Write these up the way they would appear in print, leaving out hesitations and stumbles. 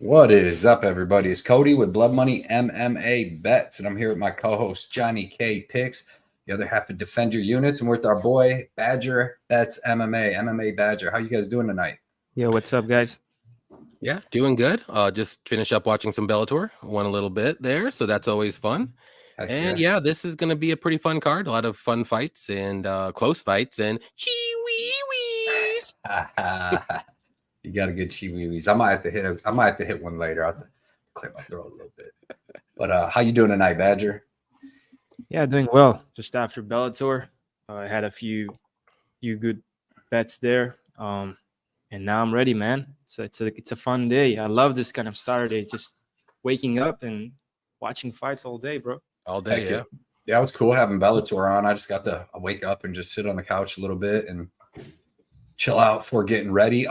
What is up, everybody? It's Cody with Blood Money MMA Bets, and I'm here with my co-host JohnnyKpicks, the other half of Defend Your Units, and we're with our boy Badger Bets MMA Badger. How you guys doing tonight? Yo, what's up, guys? Yeah, doing good. Just finished up watching some Bellator. Won a little bit there, so that's always fun. Heck And yeah, this is going to be a pretty fun card. A lot of fun fights and close fights and chee-wee-wees. You got to get chiwiwis. I might have to hit one later. I'll have to clear my throat a little bit. But how you doing tonight, Badger? Yeah, doing well. Just after Bellator, I had a few good bets there. And now I'm ready, man. It's a fun day. I love this kind of Saturday, just waking up and watching fights all day, bro. All day, Heck yeah. Yeah, it was cool having Bellator on. I just got to wake up and just sit on the couch a little bit and chill out before getting ready.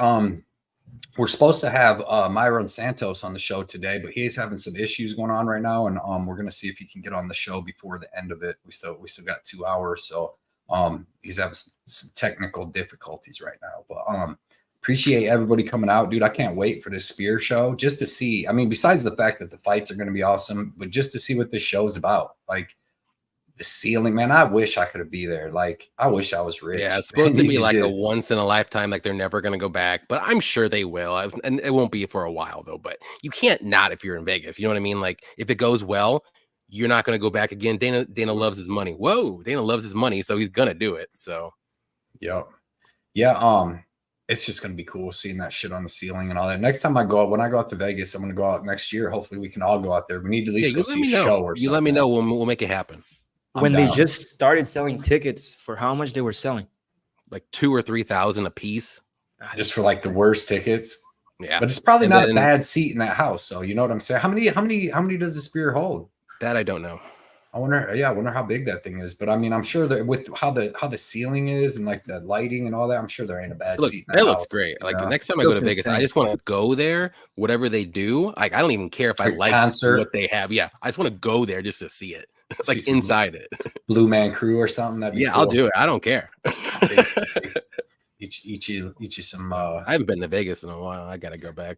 We're supposed to have Mairon Santos on the show today, but he's having some issues going on right now, and we're gonna see if he can get on the show before the end of it. We still got 2 hours, so he's having some technical difficulties right now. But appreciate everybody coming out, dude. I can't wait for this spear show just to see. I mean, besides the fact that the fights are going to be awesome, but just to see what this show is about. Like the ceiling, man. I wish I could be there. Like I wish I was rich. Yeah, it's supposed to be like a once in a lifetime. Like they're never going to go back, but I'm sure they will. And it won't be for a while though. But you can't not if you're in Vegas. You know what I mean? Like if it goes well, you're not going to go back again. Dana loves his money. Whoa, Dana loves his money, so he's gonna do it. So, yep, yeah. It's just going to be cool seeing that shit on the ceiling and all that. Next time when I go out to Vegas, I'm going to go out next year. Hopefully we can all go out there. We need to at least go see a show or something. You let me know. We'll make it happen. When they just started selling tickets, for how much they were selling? Like 2,000 or 3,000 a piece. Just for like the worst tickets. Yeah. But it's probably not a bad seat in that house. So you know what I'm saying? How many does the spear hold? That I don't know. I wonder how big that thing is. But I mean, I'm sure that with how the ceiling is and like the lighting and all that, I'm sure there ain't a bad seat in that house. Looks great. Like the next time I go to Vegas, I just want to go there, whatever they do. Like I don't even care if I like what they have. Yeah. I just want to go there just to see it. Like inside it. Blue Man Crew or something. That'd be cool. I'll do it. I don't care. Eat you some I haven't been to Vegas in a while. I gotta go back.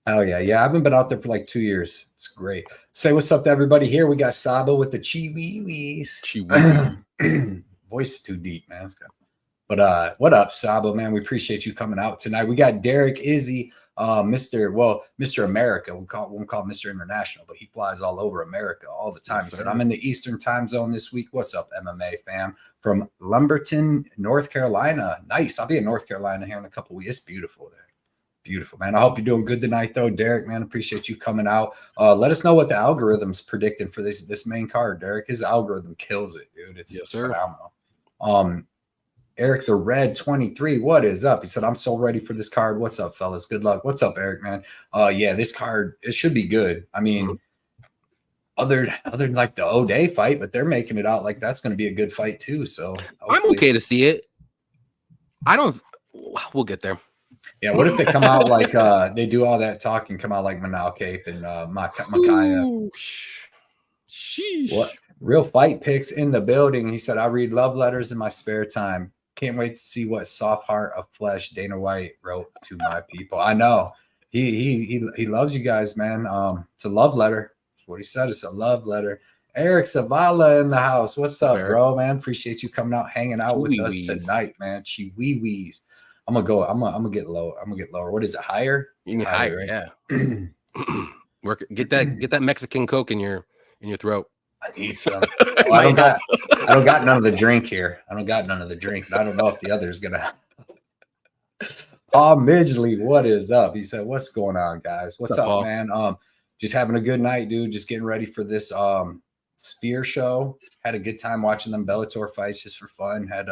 Oh yeah. I haven't been out there for like 2 years. It's great. Say what's up to everybody here. We got Saba with the chiwiwis. Voice is too deep, man. It's good. But what up, Saba, man? We appreciate you coming out tonight. We got Derek Izzy, Mr. America. We won't call him Mr. International, but he flies all over America all the time. He said, I'm in the Eastern time zone this week. What's up, MMA fam? From Lumberton, North Carolina. Nice. I'll be in North Carolina here in a couple weeks. It's beautiful there. Beautiful, man. I hope you're doing good tonight, though. Derek, man, appreciate you coming out. Let us know what the algorithm's predicting for this main card, Derek. His algorithm kills it, dude. It's just phenomenal. Eric the Red 23, what is up? He said, I'm so ready for this card. What's up, fellas? Good luck. What's up, Eric, man? Yeah, this card, it should be good. I mean, other than like the O'Day fight, but they're making it out like that's going to be a good fight too. So I'm okay to see it. We'll get there. Yeah, what if they come out like they do all that talk and come out like Manal Cape and Makaya? Sheesh. What? Real fight picks in the building. He said, I read love letters in my spare time. Can't wait to see what soft heart of flesh Dana White wrote to my people. I know. He loves you guys, man. It's a love letter. That's what he said. It's a love letter. Eric Zavala in the house. What's up, bro, man? Appreciate you coming out, hanging out with us tonight, man. Chiwiwis. I'm gonna get low. I'm gonna get lower. What is it? Higher? You can higher, right? Yeah. Get that Mexican Coke in your throat. I need some. Well, I don't got none of the drink here. I don't got none of the drink, and I don't know if the other's gonna. Paul Midgley, what is up? He said, "What's going on, guys? What's up, man? Just having a good night, dude. Just getting ready for this spear show. Had a good time watching them Bellator fights just for fun. Had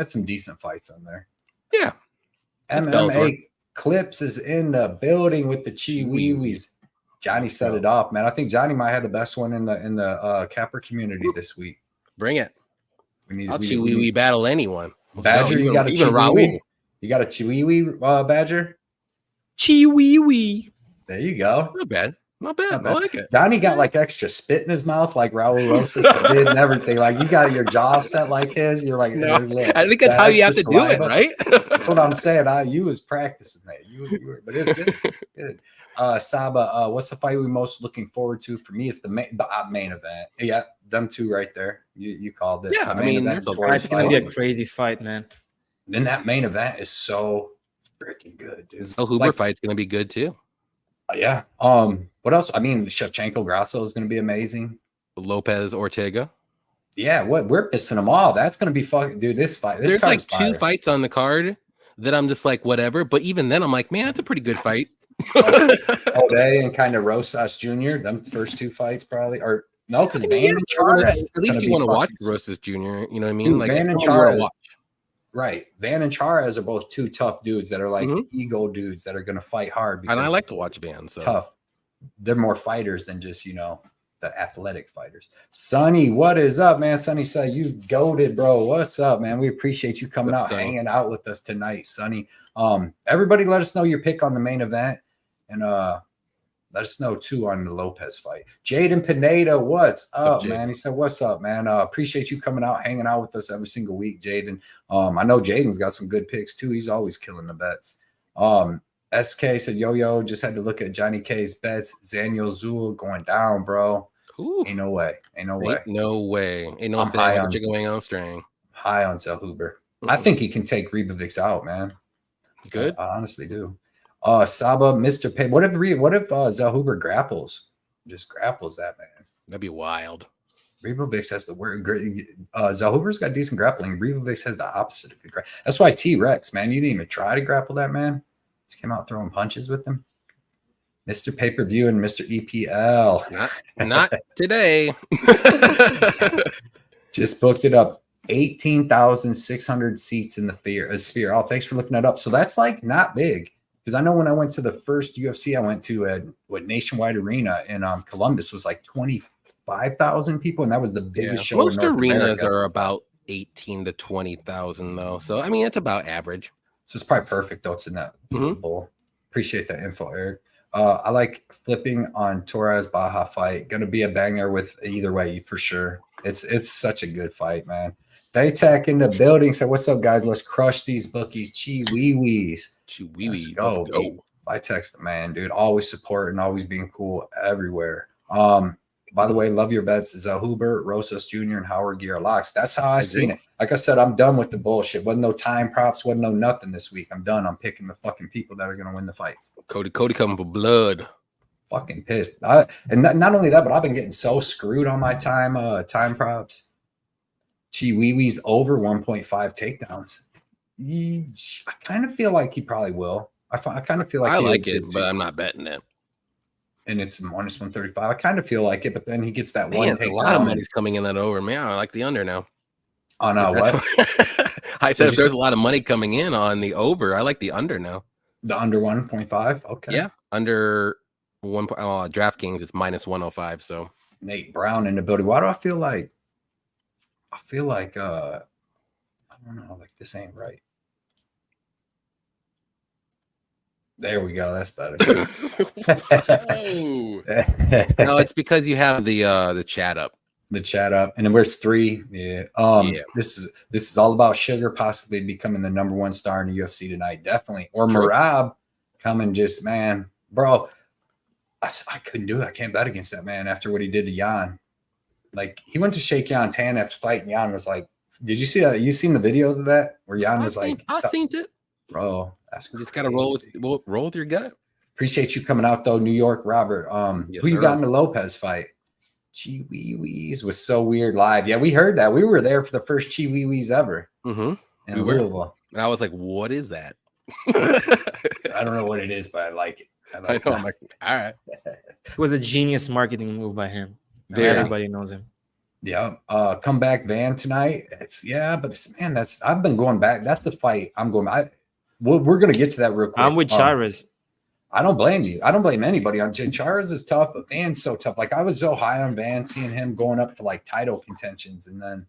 some decent fights on there. Yeah. MMA Clips is in the building with the chiwiwis. Johnny set it off, man. I think Johnny might have the best one in the capper community this week. Bring it. I'll chiwiwi battle anyone. Badger, you got a chiwiwi? You got a chiwiwi, Badger? Chiwiwi. There you go. Not bad. Not bad. I like it. Donnie got like extra spit in his mouth, like Raul Rosas did, and everything. Like you got your jaw set like his. You're like, no, I think that's how you have to do it, right? That's what I'm saying. You was practicing that. You were, but it's good. It's good. Saba, what's the fight we most looking forward to? For me, it's the main event. Yeah, them two right there. You called it. Yeah, the main event. It's gonna be a crazy fight, man. Then that main event is so freaking good, dude. Zellhuber fight's gonna be good too. Yeah. What else? I mean, Shevchenko Grasso is gonna be amazing. Lopez Ortega. Yeah, we're missing them all. That's gonna be fucking, dude. This fight. There's like two fights on the card that I'm just like whatever. But even then, I'm like, man, that's a pretty good fight. They and kind of Rosas Jr. Them first two fights probably, or no, because Van and Chairez. At least you want to watch Rosas Jr. You know what I mean? Dude, like Van and Chairez. Right. Van and Chairez are both two tough dudes that are like ego dudes that are going to fight hard. And I like to watch Van. So tough. They're more fighters than just, the athletic fighters. Sonny, what is up, man? Sonny said you goated, bro. What's up, man? We appreciate you coming out, hanging out with us tonight, Sonny. Everybody let us know your pick on the main event. And let us know too on the Lopez fight. Jaden Pineda, what's up, man? He said, what's up, man? Appreciate you coming out, hanging out with us every single week, Jaden. I know Jaden's got some good picks too. He's always killing the bets. SK said, yo, just had to look at Johnny K's bets. Zaniel Zul going down, bro. Ooh. Ain't no way. Ain't no way. Ain't no high on chicken wing on string. High on Zellhuber. I think he can take Ribovics out, man. Good. I honestly do. Saba, Mr. Pay. What if Zellhuber grapples? Just grapples that man. That'd be wild. Ribovics has the word. Zellhuber's got decent grappling. Ribovics has the opposite of good grappling. That's why T-Rex, man, you didn't even try to grapple that man. Just came out throwing punches with him. Mr. Pay-Per-View and Mr. EPL. Not today. Just booked it up. 18,600 seats in the sphere. Oh, thanks for looking that up. So that's like not big. Because I know when I went to the first UFC I went to at Nationwide Arena in Columbus was like 25,000 people, and that was the biggest show. Most arenas are about 18 to 20,000 though. So I mean it's about average. So it's probably perfect though. It's in that bowl. Appreciate that info, Eric. I like flipping on Torres Baja fight. Gonna be a banger with either way for sure. It's such a good fight, man. Daytech in the building. So what's up, guys? Let's crush these bookies. Chi-wee-wees. Let's go. I text the man, dude. Always supporting, always being cool everywhere. By the way, love your bets. Zellhuber, Rosas Jr., and Howe are locks. That's how I seen it. Like I said, I'm done with the bullshit. Wasn't no time props, wasn't no nothing this week. I'm done. I'm picking the fucking people that are gonna win the fights. Cody coming for blood. Fucking pissed. And not only that, but I've been getting so screwed on my time props. Chi-wee-wee's over 1.5 takedowns. I kind of feel like he probably will. I kind of feel like I like it, but I'm not betting it. And it's minus 135. I kind of feel like it, but then he gets that one takedown. A lot of money's coming in that over. Man, I like the under now. On what? I said if there's a lot of money coming in on the over, I like the under now. The under 1.5? Okay. Yeah, under one. DraftKings, it's minus 105. So Nate Brown in the building. Why do I feel like I don't know, like this ain't right. There we go. That's better. No, it's because you have the chat up. The chat up, and then where's 3? Yeah. This is all about Sugar possibly becoming the #1 star in the UFC tonight, definitely. Or Merab coming, just man, bro. I couldn't do it. I can't bet against that man after what he did to Jan. Like he went to shake Jan's hand after fighting. Jan was like, "Did you see that? You seen the videos of that where Jan was like, I seen it, bro. That's you just gotta roll with your gut." Appreciate you coming out though, New York, Robert. Yes, who you got in the Lopez fight? Chi-wee-wees was so weird live. Yeah, we heard that. We were there for the first Chi-wee-wees ever in Louisvil. And I was like, "What is that?" I don't know what it is, but I like it. I know. I'm like, all right. It was a genius marketing move by him. Everybody knows him. Yeah. Come back Van tonight. I've been going back. That's the fight. I'm going. We're gonna get to that real quick. I'm with Chairez. I don't blame you. I don't blame anybody. Chairez is tough, but Van's so tough. Like I was so high on Van, seeing him going up to like title contentions, and then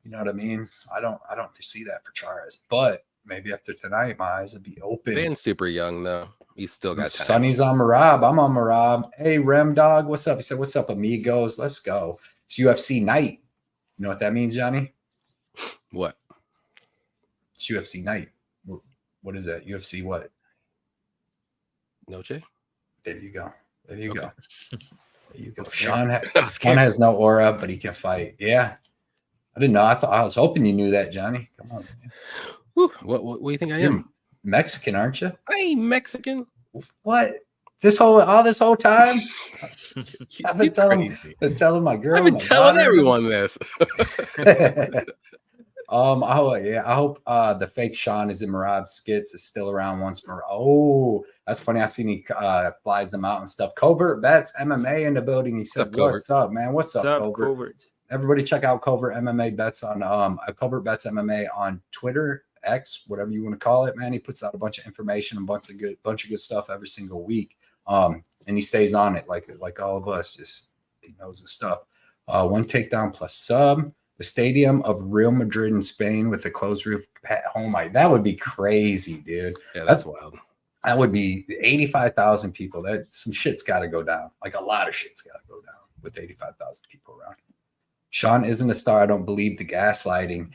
you know what I mean. I don't see that for Chairez, but maybe after tonight, my eyes will be open. Van's super young though. He's still got time. Sonny's on Marab. I'm on Marab. Hey, Rem Dog, what's up? He said, what's up, amigos? Let's go. It's UFC night. You know what that means, Johnny? What? It's UFC night. What is that? UFC what? Noche? There you go. There you go. There you go. Sean Sean has no aura, but he can fight. Yeah. I didn't know. I was hoping you knew that, Johnny. Come on, man. Whew, what do you think I am? Mexican, aren't you? I ain't Mexican. What? All this whole time? I've been telling my girl. I've been telling everyone this. I hope the fake Sean is in Marab's skits is still around once more. Oh, that's funny. I seen he flies them out and stuff. Covert Bets MMA in the building. He said, "What's up, man? What's up, Covert? Everybody check out Covert MMA Bets on Covert Bets MMA on Twitter, X, whatever you want to call it, man. He puts out a bunch of information, a bunch of good stuff every single week. And he stays on it like all of us. Just he knows his stuff. One takedown plus sub. The stadium of Real Madrid in Spain with a closed roof. Oh my, that would be crazy, dude. Yeah, that's wild. That would be 85,000 people. That some shit's got to go down. Like a lot of shit's got to go down with 85,000 people around. Sean isn't a star. I don't believe the gaslighting.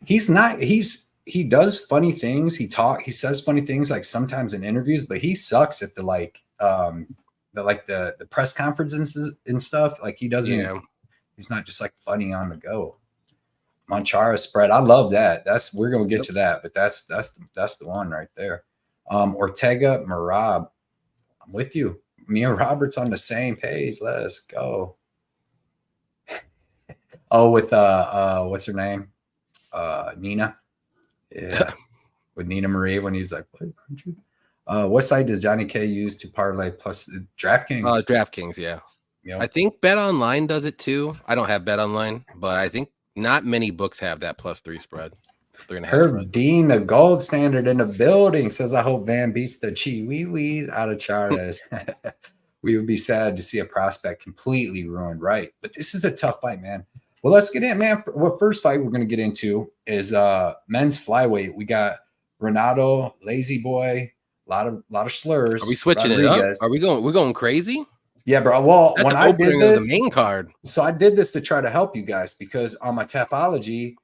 He's not. He does funny things. He says funny things like sometimes in interviews, but he sucks at the press conferences and stuff. Like he doesn't. Yeah. He's not just like funny on the go. Monchara spread. I love that. We're gonna get to that, but that's the one right there. Ortega Marab. I'm with you. Me and Robert's on the same page. Let's go. Oh, with what's her name? Nina. Yeah. With Nina Marie when he's like, what aren't you? What site does Johnny K use to parlay plus DraftKings? DraftKings, yeah. You know? I think Bet Online does it too. I don't have Bet Online, but I think not many books have that +3 spread. 3.5 Herb Dean, the gold standard in the building, says, I hope Van beats the Chihuahuas out of Chairez. We would be sad to see a prospect completely ruined, right? But this is a tough fight, man. Well, let's get in, man. What first fight we're going to get into is men's flyweight. We got Renato, Lazy Boy, a lot of slurs. Are we switching Rodriguez. It up? We're going crazy? Yeah, bro. Well, that's when I did this, the main card. So I did this to try to help you guys because on my Tapology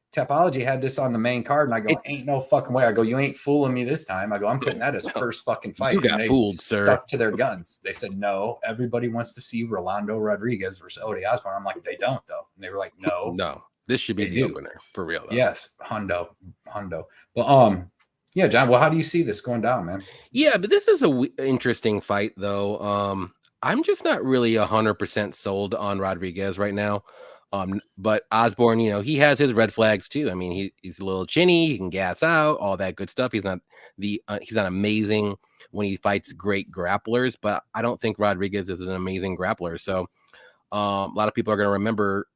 had this on the main card, and I go, ain't no fucking way. I go, you ain't fooling me this time. I go, I'm putting that as first fucking fight. You got fooled, sir. Stuck to their guns. They said no. Everybody wants to see Rolando Rodriguez versus Ode Osborne. I'm like, they don't though, and they were like, no. This should be the opener for real. Though. Yes, Hondo. But yeah, John. Well, how do you see this going down, man? Yeah, but this is a interesting fight though. I'm just not really 100% sold on Rodriguez right now. But Osborne, he has his red flags too. I mean, he's a little chinny, he can gas out, all that good stuff. He's not amazing when he fights great grapplers, but I don't think Rodriguez is an amazing grappler. So a lot of people are going to remember,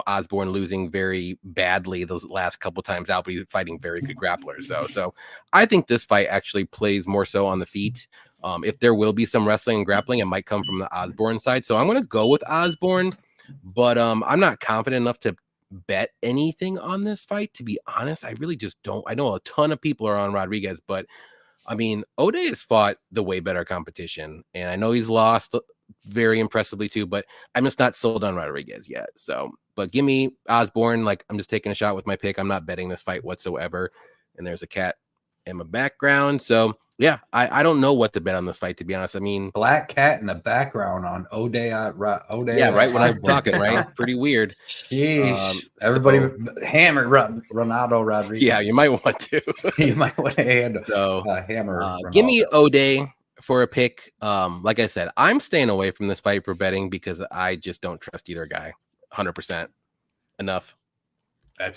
Osborne losing very badly those last couple times out, but he's fighting very good grapplers though. So I think this fight actually plays more so on the feet. If there will be some wrestling and grappling, it might come from the Osborne side. So I'm going to go with Osborne, but I'm not confident enough to bet anything on this fight. To be honest, I really just don't. I know a ton of people are on Rodriguez, but I mean, Ode has fought the way better competition, and I know he's lost very impressively too, but I'm just not sold on Rodriguez yet. So, but give me Osborne. Like, I'm just taking a shot with my pick. I'm not betting this fight whatsoever. And there's a cat in my background. So yeah, I don't know what to bet on this fight, to be honest. I mean, black cat in the background on Ode. Yeah, right when I'm talking, right? Pretty weird. Sheesh. Everybody hammer Ronaldo Rodriguez. Yeah, you might want to. You might want to hammer. Give me Ode for a pick. Like I said, I'm staying away from this fight for betting because I just don't trust either guy 100% enough. That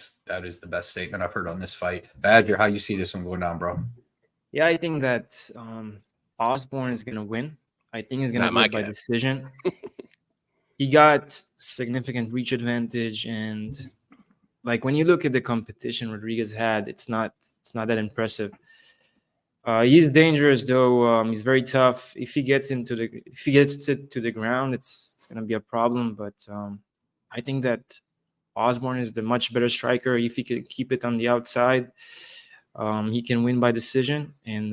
is the best statement I've heard on this fight. Badger, how you see this one going down, bro? Yeah, I think that Osborne is going to win. I think he's going to win by decision. He got significant reach advantage, and like when you look at the competition Rodriguez had, it's not that impressive. He's dangerous though. He's very tough. If he gets it to the ground, it's going to be a problem. But I think that Osborne is the much better striker. If he can keep it on the outside, he can win by decision, and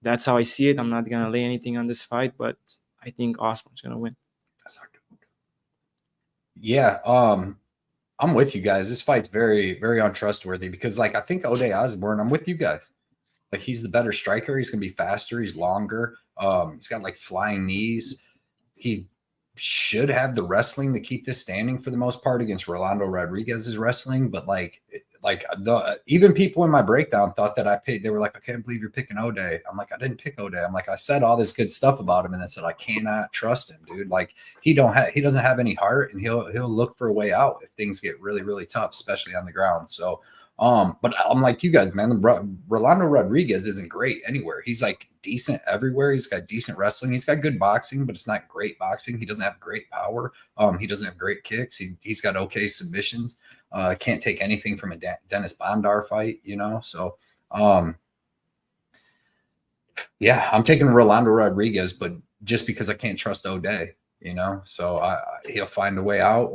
that's how I see it. I'm not gonna lay anything on this fight, but I think Osborne's gonna win. That's not good. Yeah, I'm with you guys. This fight's very, very untrustworthy because, like, I think Ode Osborne, I'm with you guys. Like, he's the better striker. He's gonna be faster. He's longer. He's got like flying knees. He should have the wrestling to keep this standing for the most part against Rolando Rodriguez's wrestling. But even people in my breakdown thought that I picked. They were like, I can't believe you're picking Ode. I'm like, I didn't pick Ode. I'm like, I said all this good stuff about him, and then said I cannot trust him, dude. Like, he doesn't have any heart, and he'll look for a way out if things get really, really tough, especially on the ground. So but I'm like you guys, man. Rolando Rodriguez isn't great anywhere. He's like decent everywhere. He's got decent wrestling. He's got good boxing, but it's not great boxing. He doesn't have great power. He doesn't have great kicks. He's got okay submissions. Can't take anything from a Dennis Bondar fight, you know. So, yeah, I'm taking Rolando Rodriguez, but just because I can't trust Ode, you know. So he'll find a way out,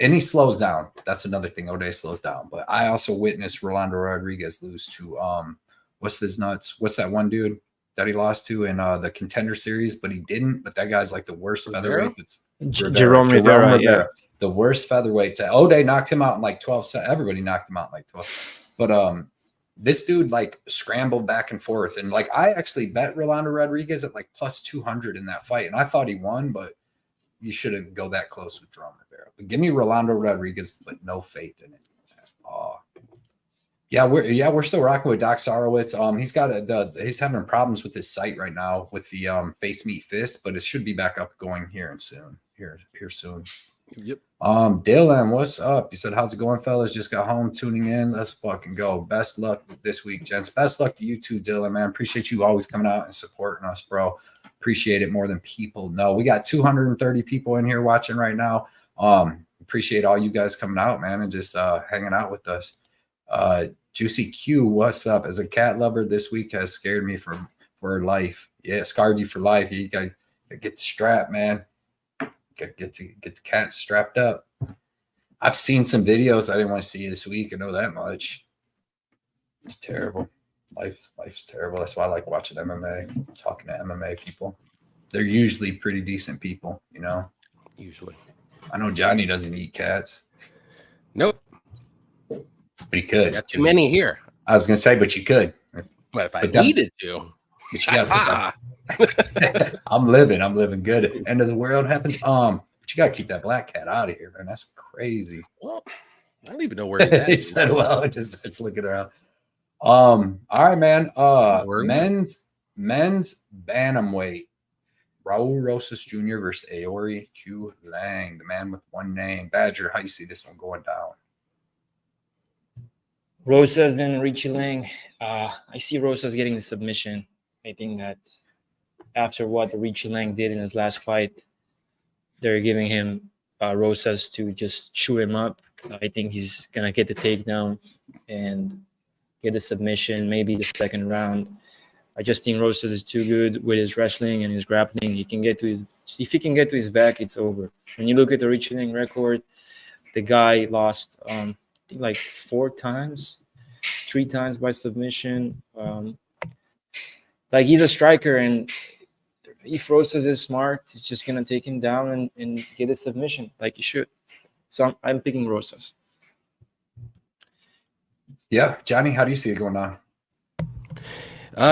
and he slows down. That's another thing. Ode slows down. But I also witnessed Rolando Rodriguez lose to what's his nuts? What's that one dude that he lost to in the Contender Series? But he didn't. But that guy's like the worst featherweight. That's Jerome Rivera. Yeah. The worst featherweight. Ode knocked him out in like 12 seconds. Everybody knocked him out in like 12. But this dude like scrambled back and forth. And like I actually bet Rolando Rodriguez at like plus 200 in that fight. And I thought he won, but you shouldn't go that close with Jerome Rivera. But give me Rolando Rodriguez, but no faith in it. We're still rocking with Doc Sarowitz. He's having problems with his site right now with the face meet fist, but it should be back up going here soon. Yep. Dylan, what's up? He said, how's it going, fellas? Just got home tuning in. Let's fucking go. Best luck this week, gents. Best luck to you too, Dylan, man. Appreciate you always coming out and supporting us, bro. Appreciate it more than people know. We got 230 people in here watching right now. Appreciate all you guys coming out, man, and just hanging out with us. Juicy Q, what's up? As a cat lover, this week has scared me for life. Yeah, scarred you for life. You gotta get the strap, man. Gotta get the cat strapped up. I've seen some videos I didn't want to see this week. I know that much. It's terrible. Life's terrible. That's why I like watching MMA, talking to MMA people. They're usually pretty decent people, you know. Usually. I know Johnny doesn't eat cats. Nope. But he could. Got too many here. I was gonna say, but you could. But if I needed to. But you gotta I'm living good. End of the world happens. But you gotta keep that black cat out of here, man. That's crazy. Well, I don't even know where he's at. He said, well, it's looking around. All right, man. Men's bantamweight. Raul Rosas Jr. versus Aoriqileng, the man with one name. Badger, how you see this one going down? Rosas then Aoriqileng. I see Rosas getting the submission. I think that after what Aoriqileng did in his last fight, they're giving him Rosas to just chew him up. I think he's gonna get the takedown and get a submission, maybe the second round. I just think Rosas is too good with his wrestling and his grappling. If he can get to his back, it's over. When you look at the Aoriqileng record, the guy lost I think like 3 times by submission. Like, he's a striker, and if Rosas is smart, he's just gonna take him down and get a submission like he should. So I'm picking Rosas. Yeah, Johnny, how do you see it going on?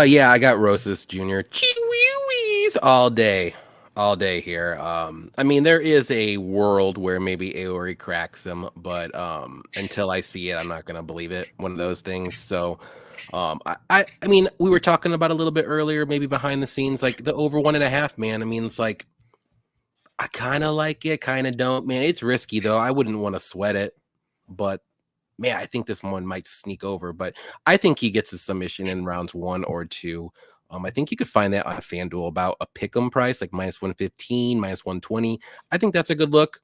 Yeah, I got Rosas Jr. Chihuahuas all day here. I mean, there is a world where maybe Aori cracks him, but until I see it, I'm not gonna believe it. One of those things. So, I mean, we were talking about a little bit earlier, maybe behind the scenes, like the over 1.5, man. I mean, it's like I kind of like it, kind of don't, man. It's risky though. I wouldn't want to sweat it, but man, I think this one might sneak over. But I think he gets a submission in rounds 1 or 2. I think you could find that on FanDuel about a pick'em price, like -115, -120. I think that's a good look.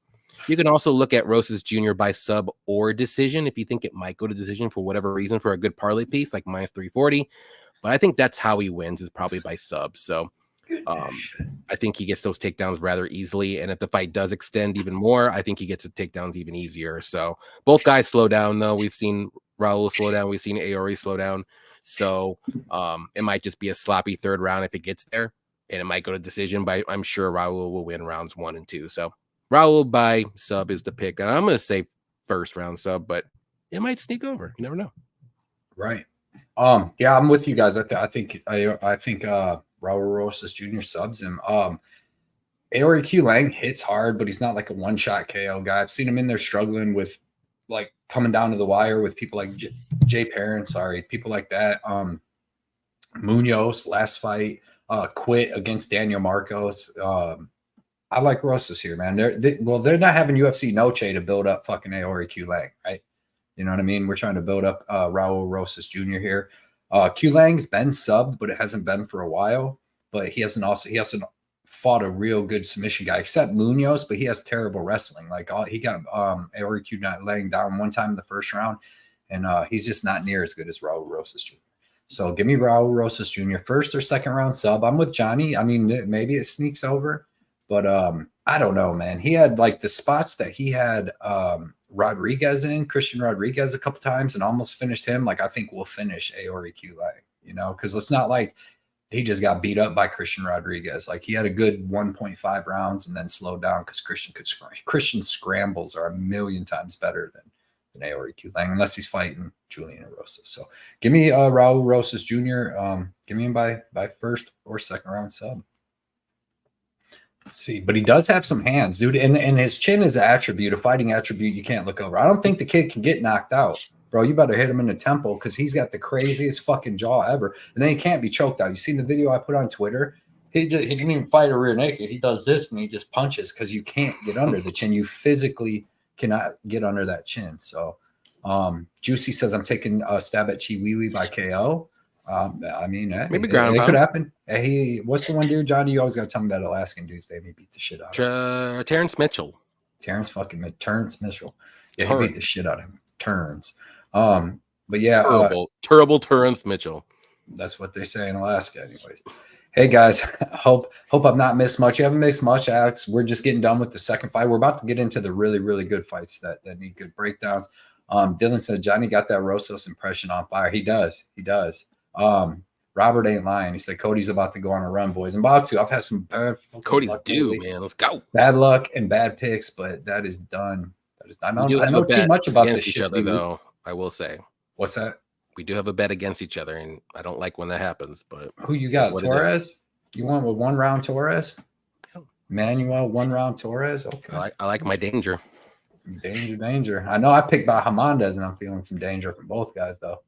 You can also look at Rosas Jr. by sub or decision if you think it might go to decision for whatever reason for a good parlay piece, like -340. But I think that's how he wins, is probably by sub. So I think he gets those takedowns rather easily. And if the fight does extend even more, I think he gets the takedowns even easier. So both guys slow down, though. We've seen Raul slow down. We've seen Aori slow down. So it might just be a sloppy third round if it gets there, and it might go to decision, but I'm sure Raul will win rounds 1 and 2. So Raul by sub is the pick. And I'm going to say first round sub, but it might sneak over. You never know. Right. Yeah, I'm with you guys. I think Raul Rosas Jr. subs him. Aoriqileng hits hard, but he's not like a one-shot KO guy. I've seen him in there struggling with like coming down to the wire with people like Jay Perrin, people like that. Munoz last fight quit against Daniel Marcos. I like Rosas here, man. They're not having UFC Noche to build up fucking Aoriqileng, right? You know what I mean? We're trying to build up Raul Rosas Jr. here. Qlang's been subbed, but it hasn't been for a while. But he hasn't fought a real good submission guy, except Munoz, but he has terrible wrestling. Like he got Aoriqileng down one time in the first round, and he's just not near as good as Raul Rosas Jr. So give me Raul Rosas Jr. first or second round sub. I'm with Johnny. I mean, maybe it sneaks over, but I don't know, man. He had like the spots that he had Christian Rodriguez a couple times and almost finished him. Like I think we'll finish Aoriqileng, you know, because it's not like he just got beat up by Christian Rodriguez. Like he had a good 1.5 rounds and then slowed down because Christian's scrambles are a million times better than Aoriqileng, unless he's fighting Julian Rosas. So give me Raul Rosas Jr. Give me him by first or second round sub. Let's see, but he does have some hands, dude, and his chin is an attribute, a fighting attribute you can't look over. I don't think the kid can get knocked out. Bro, you better hit him in the temple because he's got the craziest fucking jaw ever. And then he can't be choked out. You seen the video I put on Twitter? He didn't even fight a rear naked. He does this and he just punches because you can't get under the chin. You physically cannot get under that chin. So Juicy says I'm taking a stab at Chiwiwi by KO. I mean, maybe ground it could happen. What's the one dude, Johnny? You always got to tell me that Alaskan dude's name. He beat the shit out of him. Terrence Mitchell. Terrence Mitchell. Yeah, he beat the shit out of him. But yeah, terrible Terrence Mitchell. That's what they say in Alaska, anyways. Hey guys, hope I've not missed much. You haven't missed much, Alex. We're just getting done with the second fight. We're about to get into the really, really good fights that need good breakdowns. Dylan said Johnny got that Rosas impression on fire. He does. Robert ain't lying. He said Cody's about to go on a run, boys. I'm about to. I've had some bad Cody's due, man. Let's go. Bad luck and bad picks, but that is done. I know too much about this shit, though. I will say. What's that? We do have a bet against each other, and I don't like when that happens. But who you got? Torres? You want with 1 round Torres? Yeah. Manuel 1 round Torres? Okay. I like my danger. Danger. I know I picked Bahamondes, and I'm feeling some danger from both guys, though.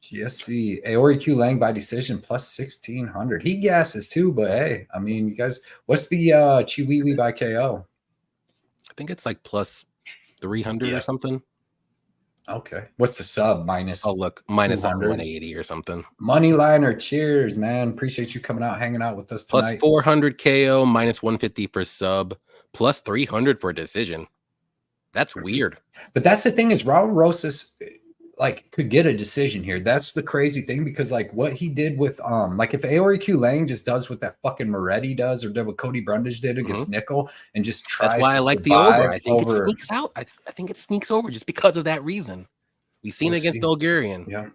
GSC Aoriqileng by decision plus 1,600. He gasses too, but hey, I mean, you guys, what's the Chiwiwi by KO? I think it's like plus 300 or something. Okay. What's the sub minus? Oh, look, minus 180 or something. Moneyliner, cheers, man. Appreciate you coming out, hanging out with us tonight. Plus 400 KO, minus 150 for sub, plus 300 for decision. That's weird. But that's the thing is Raul Rosas like could get a decision here. That's the crazy thing because like what he did with like if Aoriqileng just does what that fucking Moretti does or did what Cody Brundage did against Nickel and just tries. That's why I like the over. I think it sneaks out. I think it sneaks over just because of that reason. We've seen it against Bulgarian. Yeah.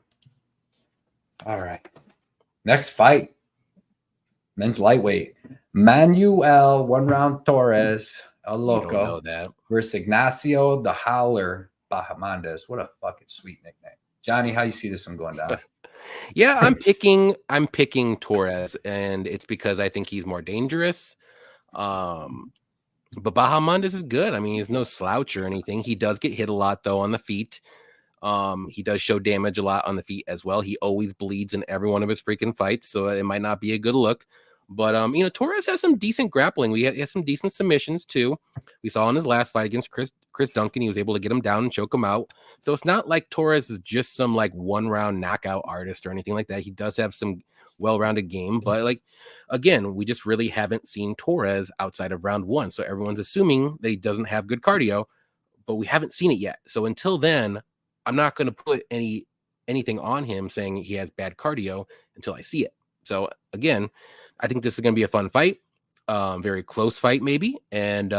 All right. Next fight. Men's lightweight. Manuel 1 round Torres El Loco versus Ignacio the Howler Bahamondes. What a fucking sweet nickname. Johnny, how you see this one going down? Yeah, I'm picking Torres, and it's because I think he's more dangerous. But Bahamondes is good. I mean, he's no slouch or anything. He does get hit a lot though on the feet. He does show damage a lot on the feet as well. He always bleeds in every one of his freaking fights, so it might not be a good look. But Torres has some decent grappling. He has some decent submissions too. We saw in his last fight against Chris Duncan, he was able to get him down and choke him out. So it's not like Torres is just some like 1 round knockout artist or anything like that. He does have some well-rounded game, but like again, we just really haven't seen Torres outside of round 1. So everyone's assuming that he doesn't have good cardio, but we haven't seen it yet. So until then, I'm not going to put anything on him saying he has bad cardio until I see it. So again, I think this is going to be a fun fight, very close fight maybe, and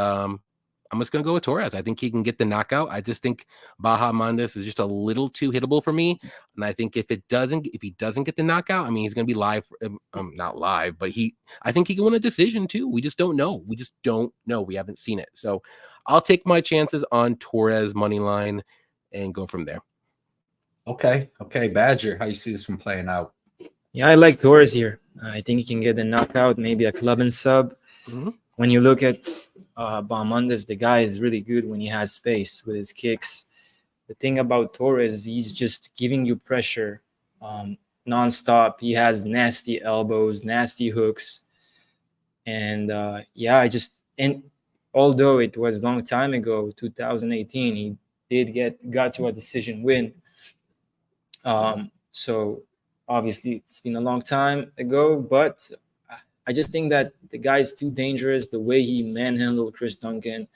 I'm just gonna go with Torres. I think he can get the knockout. I just think Bahamondes is just a little too hittable for me, and I think if he doesn't get the knockout, I mean, he's gonna be live. Not live, but I think he can win a decision too. We just don't know. We haven't seen it. So I'll take my chances on Torres money line and go from there. Okay, Badger, how you see this one playing out? Yeah, I like Torres here. I think he can get the knockout, maybe a club and sub. Mm-hmm. When you look at Bahamondes, the guy is really good when he has space with his kicks. The thing about Torres, he's just giving you pressure nonstop. He has nasty elbows, nasty hooks. And and although it was a long time ago, 2018, he got to a decision win. So obviously it's been a long time ago, but I just think that the guy is too dangerous. The way he manhandled Chris Duncan,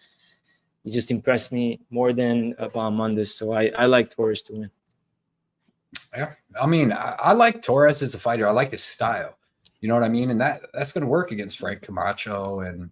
he just impressed me more than Bahamondes. So I like Torres to win. Yeah, I mean, I like Torres as a fighter. I like his style. You know what I mean? And that's going to work against Frank Camacho. And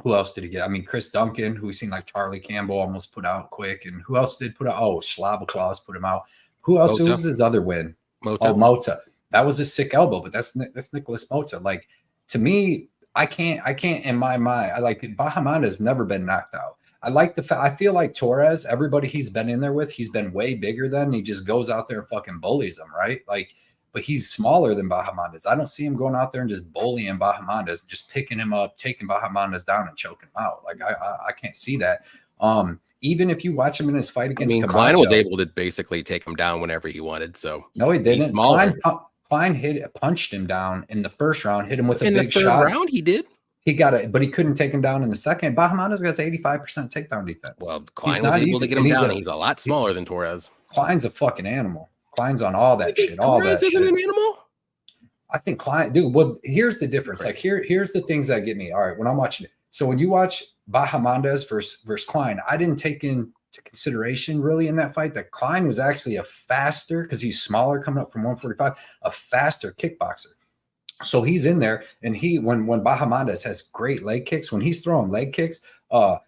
who else did he get? I mean, Chris Duncan, who we seen like Charlie Campbell almost put out quick. And who else did put out? Oh, Schlabelklaus put him out. Who else? Who was his other win? Mota. That was a sick elbow, but that's Nicholas Mota. Like, to me, I can't in my mind. I like Bahamondes has never been knocked out. I feel like Torres, everybody he's been in there with, he's been way bigger than. He just goes out there and fucking bullies them, right? Like, but he's smaller than Bahamondes. I don't see him going out there and just bullying Bahamondes, just picking him up, taking Bahamondes down and choking him out. Like, I can't see that. Even if you watch him in his fight against Camacho, Klein was able to basically take him down whenever he wanted. So no, he didn't. Klein punched him down in the first round, hit him with a big shot. In the third round, he did. He got it, but he couldn't take him down in the second. Bahamondes got 85% takedown defense. Well, Klein was able to get him down. He's a lot smaller than Torres. Klein's a fucking animal. Klein's on all that shit. Torres isn't an animal? I think Klein, dude. Well, here's the difference. Like here's the things that get me. All right, when I'm watching it. So when you watch Bahamondes versus Klein, I didn't take into consideration really in that fight that Klein was actually a faster, because he's smaller coming up from 145, a faster kickboxer. So he's in there, and when Bahamondes has great leg kicks, when he's throwing leg kicks,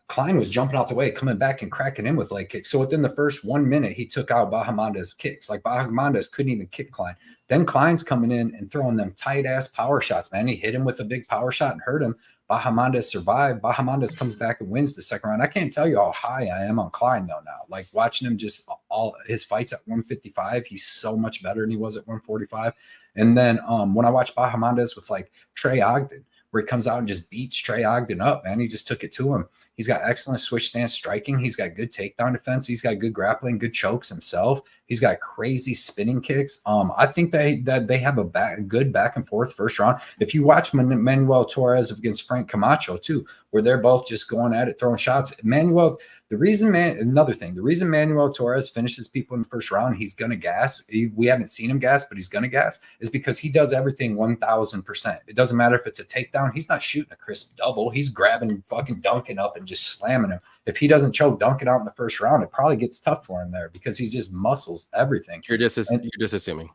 Klein was jumping out the way, coming back and cracking him with leg kicks. So within the first 1 minute, he took out Bahamondes' kicks. Like Bahamondes couldn't even kick Klein. Then Klein's coming in and throwing them tight ass power shots, man. He hit him with a big power shot and hurt him. Bahamondes survived. Bahamondes comes back and wins the second round. I can't tell you how high I am on Klein though now. Like watching him just all his fights at 155, he's so much better than he was at 145. And then when I watch Bahamondes with like Trey Ogden, where he comes out and just beats Trey Ogden up, man. He just took it to him. He's got excellent switch stance striking. He's got good takedown defense. He's got good grappling, good chokes himself. He's got crazy spinning kicks. I think that they have a good back and forth first round. If you watch Manuel Torres against Frank Camacho too, where they're both just going at it, throwing shots. The reason Manuel Torres finishes people in the first round, he's gonna gas. We haven't seen him gas, but he's gonna gas, is because he does everything 1,000%. It doesn't matter if it's a takedown. He's not shooting a crisp double. He's grabbing fucking Duncan up and just slamming him. If he doesn't choke Duncan out in the first round, it probably gets tough for him there because he just muscles everything. You're just assuming.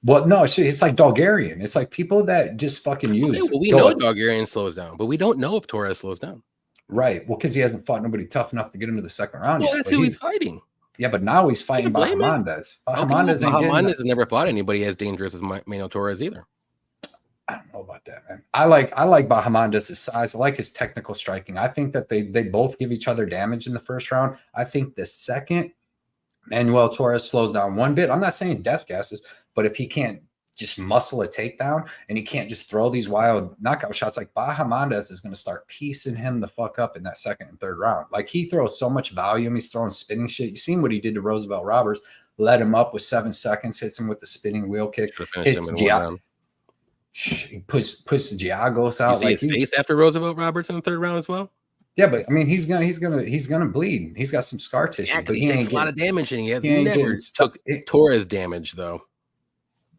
Well, no, it's like Bulgarian. It's like people that just fucking use. Okay, well, we know Bulgarian slows down, but we don't know if Torres slows down. Right. Well, because he hasn't fought nobody tough enough to get him to the second round. Well, that's who he's fighting. Yeah, but now he's fighting Bahamondes. Bahamondes has never fought anybody as dangerous as Manuel Torres either. I don't know about that, man. I like Bahamondes' size. I like his technical striking. I think that they both give each other damage in the first round. I think the second Manuel Torres slows down one bit. I'm not saying death gases, but if he can't just muscle a takedown and he can't just throw these wild knockout shots, like Bahamondes is going to start piecing him the fuck up in that second and third round. Like he throws so much volume. He's throwing spinning shit. You seen what he did to Roosevelt Roberts, let him up with 7 seconds, hits him with the spinning wheel kick, hits he puts the Giagos out. You see his face after Roosevelt Roberts in the third round as well. Yeah, but I mean, he's gonna bleed. He's got some scar tissue. Yeah, but he takes a lot of damage, and he never took Torres damage though.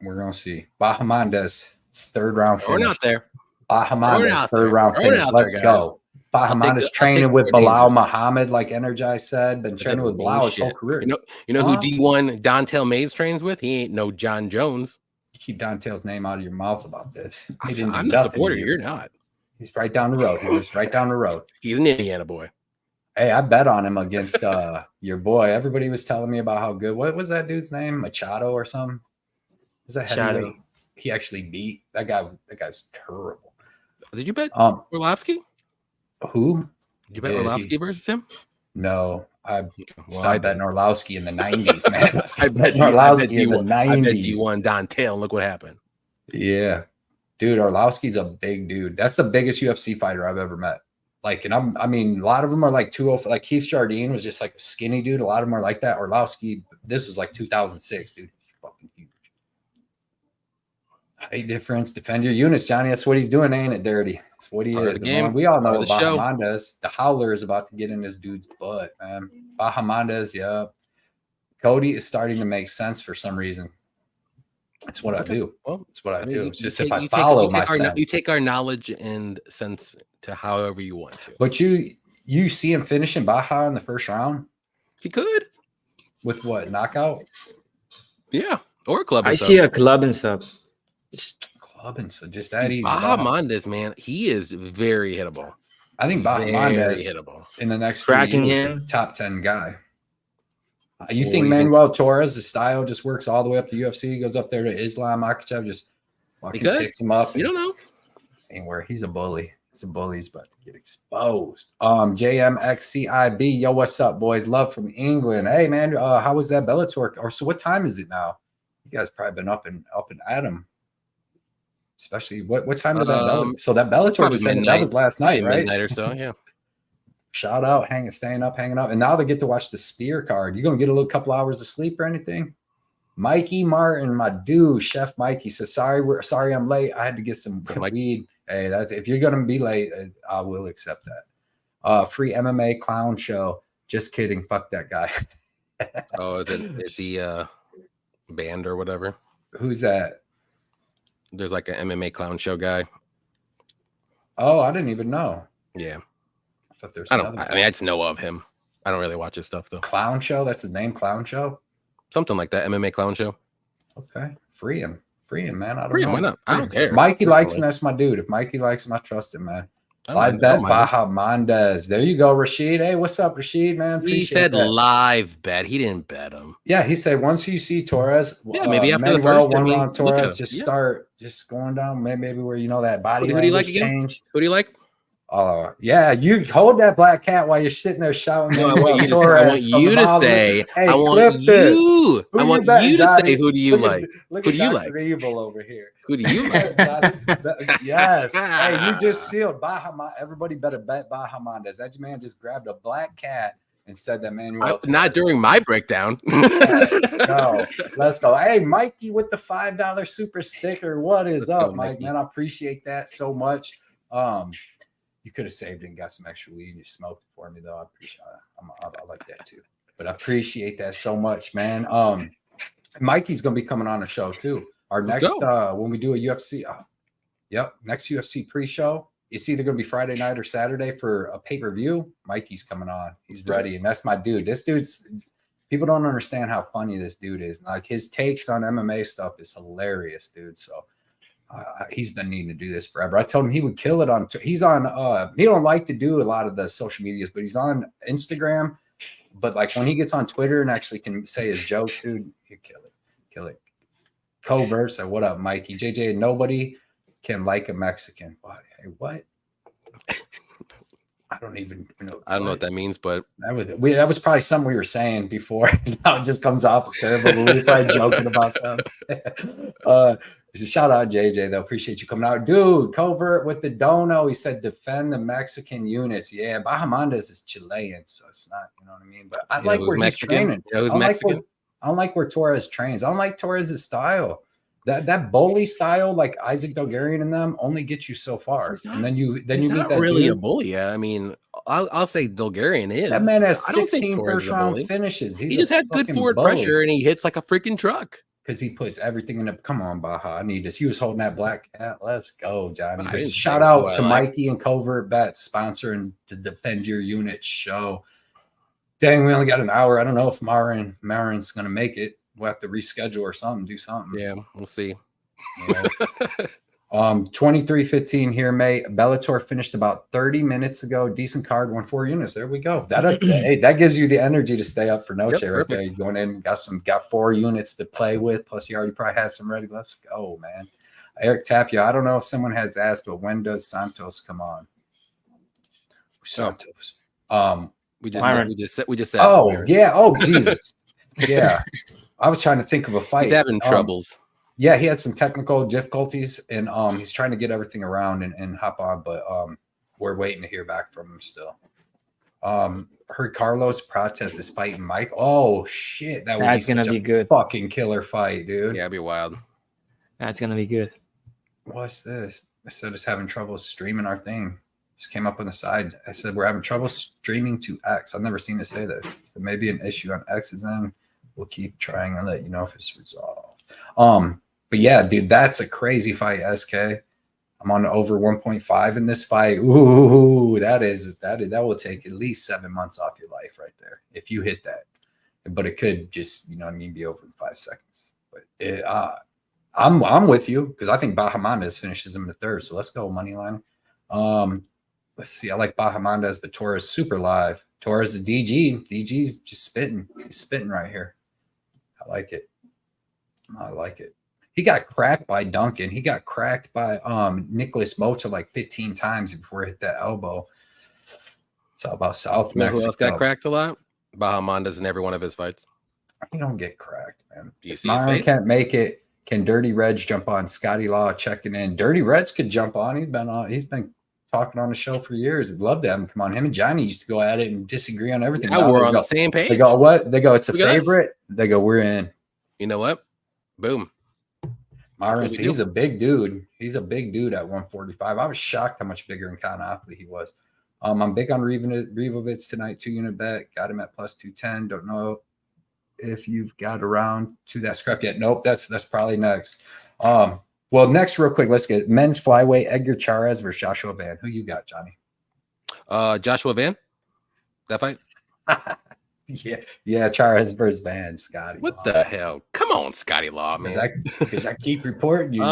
We're gonna see Bahamondes. It's third round finish. We're not there. Bahamondes third round finish. Let's go. Bahamondes training with Bilal Muhammad, like Energize said, been training with Bilal his whole career. You know who D1 Dontel Mays trains with? He ain't no John Jones. You keep Dontel's name out of your mouth about this. I'm the supporter. You're not. He's right down the road. He lives right down the road. He's an Indiana boy. Hey, I bet on him against your boy. Everybody was telling me about how good. What was that dude's name? Machado or something? Was that heavyweight? He actually beat that guy. That guy's terrible. Did you bet Orlovsky? Who? Did you bet Orlovsky versus him? No, I stopped betting Orlovsky in the 90s, man. I bet Orlovsky in the 90s. I bet you won Don Tail, and look what happened. Yeah, dude, Orlovsky's a big dude. That's the biggest UFC fighter I've ever met. Like, and I mean, a lot of them are like 205. Like Keith Jardine was just like a skinny dude. A lot of them are like that. Orlovsky, this was like 2006, dude. Fucking huge. Height difference. Defend your units, Johnny. That's what he's doing, ain't it, Dirty? That's what he is. Man, we all know about Bahamondes. The Howler is about to get in this dude's butt, man. Bahamondes, yeah. Cody is starting to make sense for some reason. That's what I do. Well, that's what I do. It's just if I follow my sense. You take our knowledge and sense to however you want to. But you see him finishing Baja in the first round? He could. With what? Knockout? Yeah. Or club. I see a club and stuff. Club and stuff. Just that easy. Bahamondes, man. He is very hittable. I think Bahamondes in the next few years is a top 10 guy. You think Manuel Torres, the style just works all the way up to UFC? He goes up there to Islam Makhachev, just fucking picks him up. You don't know. Anywhere. He's a bully. He's a bully. He's about to get exposed. JMXCIB. Yo, what's up, boys? Love from England. Hey, man, how was that Bellator? Or so what time is it now? You guys probably been up and at 'em. Especially what time did that Bellator? So that Bellator was saying that was last night, right? Midnight or so, yeah. Shout out, staying up, hanging out. And now they get to watch the Spear card. You gonna get a little couple hours of sleep or anything? Mikey Martin, my dude, Chef Mikey says, sorry I'm late. I had to get some weed. Hey, that's if you're gonna be late, I will accept that. Free MMA clown show. Just kidding. Fuck that guy. Is he banned or whatever? Who's that? There's like an MMA clown show guy. Oh, I didn't even know. Yeah. I mean, I just know of him. I don't really watch his stuff though. Clown show? That's the name, Clown Show? Something like that. MMA clown show. Okay. Free him, man. I don't know. Why not? I don't care. Mikey likes him. That's my dude. If Mikey likes him, I trust him, man. I bet Bahamondes. There you go, Rashid. Hey, what's up, Rashid, man? He said live bet. He didn't bet him. Yeah, he said once you see Torres, maybe after the first one round Torres, start going down. Maybe where that body language change. Who do you like? Oh, yeah. You hold that black cat while you're sitting there shouting. No, I want you to say, hey, I want you to say, who do you like? Look who at do you Dr. like? Evil over here. Who do you like? Yes. Hey, you just sealed Bahamondes. Everybody better bet Bahamondes. That man just grabbed a black cat and said that Manuel. Not during my breakdown. No, let's go. Hey, Mikey with the $5 super sticker. What is up, Mike? Man, I appreciate that so much. You could have saved it and got some extra weed and you smoked it for me, though. I appreciate it. I like that too. But I appreciate that so much, man. Mikey's gonna be coming on the show too. Our next when we do a UFC, next UFC pre-show. It's either gonna be Friday night or Saturday for a pay-per-view. Mikey's coming on. He's ready, and that's my dude. This dude's people don't understand how funny this dude is. Like his takes on MMA stuff is hilarious, dude. So he's been needing to do this forever. I told him he would kill it on. He's on. He don't like to do a lot of the social medias, but he's on Instagram. But like when he gets on Twitter and actually can say his jokes, dude, you kill it. Covert. So what up, Mikey? JJ? Nobody can like a Mexican. What? Hey, what? I don't even know. I don't know what that means, but that was probably something we were saying before. Now it just comes off as terrible. We were probably joking about something. Shout out JJ though. Appreciate you coming out, dude. Covert with the dono. He said defend the Mexican units. Yeah, Bahamondes is Chilean, so it's not. You know what I mean? But I like where he's training. I don't like where Torres trains. I don't like Torres' style. That bully style, like Isaac Dogarian and them, only gets you so far, and then you meet that really dude. A bully. Yeah, I mean, I'll say Dogarian is. That man has 16 first round finishes. He just had good forward pressure, and he hits like a freaking truck. Because he puts everything in the. Come on, Baja, I need this. He was holding that black cat. Let's go, Johnny. Shout out to Mikey and Covert Bets sponsoring the Defend Your Unit show. Dang, we only got an hour. I don't know if Mairon's gonna make it. We'll have to reschedule or something, do something. Yeah, we'll see. Yeah. 23-15 here, mate. Bellator finished about 30 minutes ago. Decent card, won 4 units. There we go. That gives you the energy to stay up for Noche right there. You're going in, got 4 units to play with. Plus, you already probably had some ready. Let's go, man. Eric Tapia. I don't know if someone has asked, but when does Santos come on? Santos. We just said. Oh, yeah. Oh, Jesus. Yeah. I was trying to think of a fight. He's having troubles. Yeah, he had some technical difficulties, and he's trying to get everything around and hop on, but we're waiting to hear back from him still. Heard Carlos Prates is fighting Mike. Oh shit, that's gonna be good. Fucking killer fight, dude. Yeah, it'd be wild. That's gonna be good. What's this? I said just having trouble streaming our thing. Just came up on the side. I said we're having trouble streaming to X. I've never seen it say this. So maybe an issue on X's end. We'll keep trying and let you know if it's resolved. But yeah, dude, that's a crazy fight, SK. I'm on over 1.5 in this fight. Ooh, that will take at least 7 months off your life right there if you hit that. But it could just, you know what I mean, be over in 5 seconds. But I'm with you because I think Bahamondes finishes him in the 3rd. So let's go money line. Let's see. I like Bahamondes, but Torres super live. Torres the DG. DG's just spitting. He's spitting right here. I like it. He got cracked by Duncan. He got cracked by Nicholas Mocha like 15 times before he hit that elbow. It's all about South Mexico. Who else got cracked a lot? Bahamondes in every one of his fights. He don't get cracked, man. You if see Mairon can't make it, can Dirty Reg jump on? Scotty Law checking in. Dirty Reg could jump on. He's been talking on the show for years. I'd love to have him come on. Him and Johnny used to go at it and disagree on everything. Yeah, we're on the same page. They go, what? They go, it's a favorite. They go, we're in. You know what? Boom. Mairon, he's a big dude. He's a big dude at 145. I was shocked how much bigger in Conopley he was. I'm big on Ribovics tonight, 2-unit bet. Got him at plus 210. Don't know if you've got around to that scrap yet. Nope, that's probably next. Well, next, real quick, let's get men's flyweight, Edgar Chairez versus Joshua Van. Who you got, Johnny? Joshua Van? That fight? Yeah, Chairez versus Van, Scotty. What the hell? Come on, Scotty Law, man. Because I keep reporting you.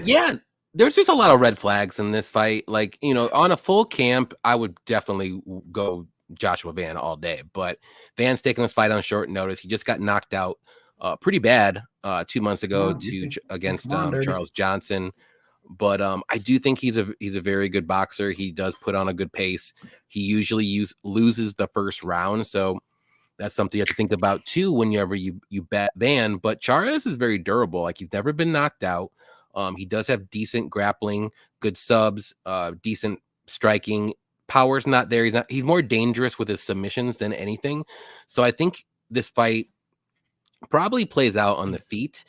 Yeah, there's just a lot of red flags in this fight. Like, you know, on a full camp, I would definitely go Joshua Van all day. But Van's taking this fight on short notice. He just got knocked out pretty bad 2 months ago against Charles Johnson. But I do think he's a very good boxer. He does put on a good pace. He usually loses the first round, so that's something you have to think about too whenever you bet Van. But Chairez is very durable. Like, he's never been knocked out. He does have decent grappling, good subs, decent striking. Power's not there. He's more dangerous with his submissions than anything. So I think this fight probably plays out on the feet.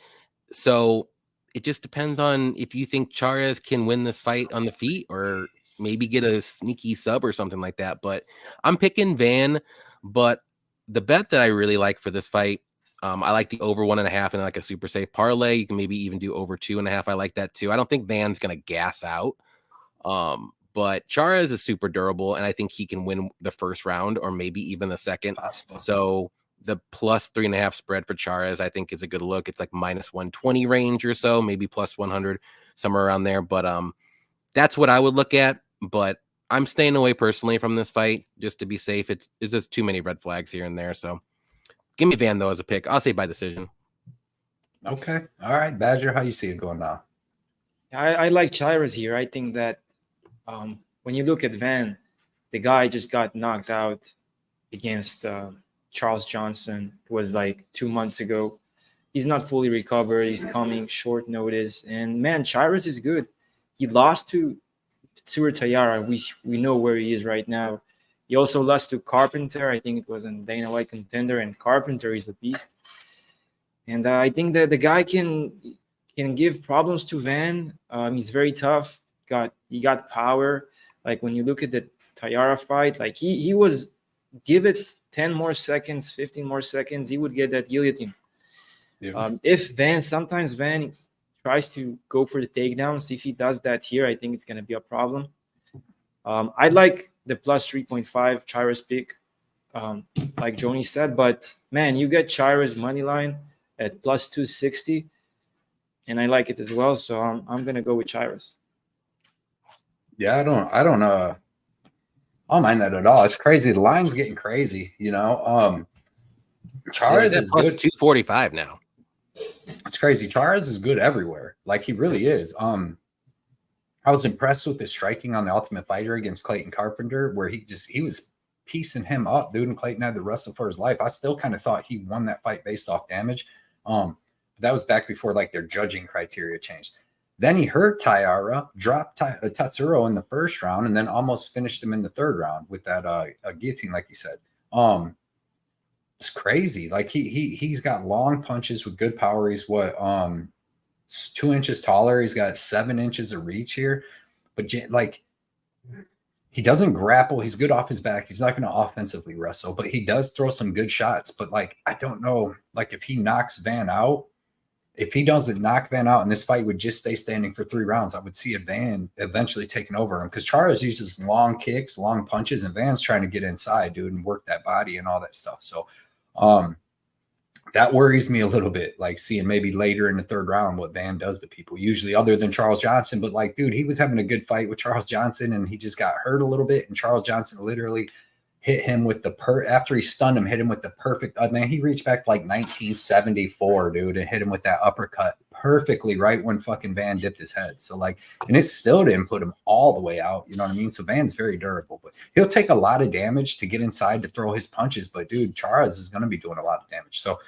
So it just depends on if you think Chairez can win this fight on the feet or maybe get a sneaky sub or something like that. But I'm picking Van. But the bet that I really like for this fight, I like the over 1.5 and like a super safe parlay. You can maybe even do over 2.5. I like that too. I don't think Van's going to gas out. But Chairez is super durable, and I think he can win the first round or maybe even the second. Possible. So the plus 3.5 spread for Chairez, I think, is a good look. It's like minus 120 range or so, maybe plus 100, somewhere around there. But that's what I would look at. But I'm staying away personally from this fight just to be safe. It's just too many red flags here and there. So give me Van, though, as a pick. I'll say by decision. Okay. All right. Badger, how you see it going now? I like Chairez here. I think that when you look at Van, the guy just got knocked out against Charles Johnson. It was like 2 months ago. He's not fully recovered. He's coming short notice. And, man, Chairez is good. He lost to Tsuru Tayara. We know where he is right now. He also lost to Carpenter. I think it was a Dana White contender, and Carpenter is the beast. And I think that the guy can give problems to Van. He's very tough. He got power. Like, when you look at the Tayara fight, like he was, give it 10 more seconds, 15 more seconds, he would get that guillotine. Yeah. Sometimes Van tries to go for the takedowns. If he does that here, I think it's going to be a problem. I like the plus 3.5 Chairez pick, like Johnny said. But, man, you get Chairez money line at plus 260. and I like it as well. So I'm gonna go with Chairez. Yeah, I don't mind that at all. It's crazy. The line's getting crazy, you know. Chairez is plus good. 245 now. It's crazy. Chairez is good everywhere. Like he really is. I was impressed with his striking on the Ultimate Fighter against Clayton Carpenter, where he was piecing him up, dude. And Clayton had to wrestle for his life. I still kind of thought he won that fight based off damage. That was back before like their judging criteria changed. Then he hurt Taira, dropped Tatsuro in the first round, and then almost finished him in the third round with that guillotine, like you said. It's crazy. Like he's got long punches with good power. He's 2 inches taller. He's got 7 inches of reach here, but like he doesn't grapple. He's good off his back. He's not going to offensively wrestle, but he does throw some good shots. But like I don't know, like if he knocks Van out. If he doesn't knock Van out and this fight would just stay standing for 3 rounds, I would see a Van eventually taking over him because Chairez uses long kicks, long punches, and Van's trying to get inside, dude, and work that body and all that stuff. So that worries me a little bit, like seeing maybe later in the third round what Van does to people, usually other than Charles Johnson. But like, dude, he was having a good fight with Charles Johnson and he just got hurt a little bit. And Charles Johnson literally hit him with after he stunned him, hit him with the perfect, man, he reached back to like 1974, dude, and hit him with that uppercut perfectly right when fucking Van dipped his head. So like, and it still didn't put him all the way out, you know what I mean? So Van's very durable, but he'll take a lot of damage to get inside to throw his punches. But dude, Chairez is going to be doing a lot of damage. So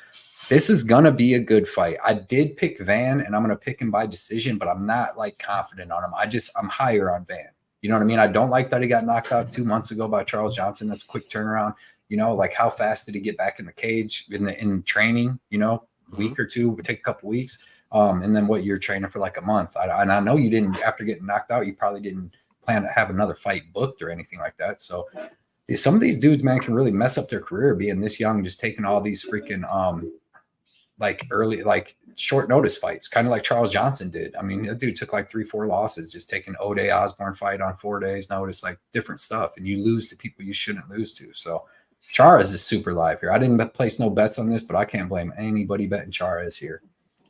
this is going to be a good fight. I did pick Van and I'm going to pick him by decision, but I'm not like confident on him. I'm higher on Van. You know what I mean? I don't like that he got knocked out 2 months ago by Charles Johnson. That's a quick turnaround. You know, like how fast did he get back in the cage in training? You know, a week or two, would take a couple weeks. And then what, you're training for like a month. And I know you didn't, after getting knocked out, you probably didn't plan to have another fight booked or anything like that. So some of these dudes, man, can really mess up their career being this young, just taking all these freaking like early, like short notice fights, kind of like Charles Johnson did. I mean, that dude took like 3-4 losses, just taking O'Day Osborne fight on 4 days notice, like different stuff. And you lose to people you shouldn't lose to. So Chairez is super live here. I didn't place no bets on this, but I can't blame anybody betting Chairez here.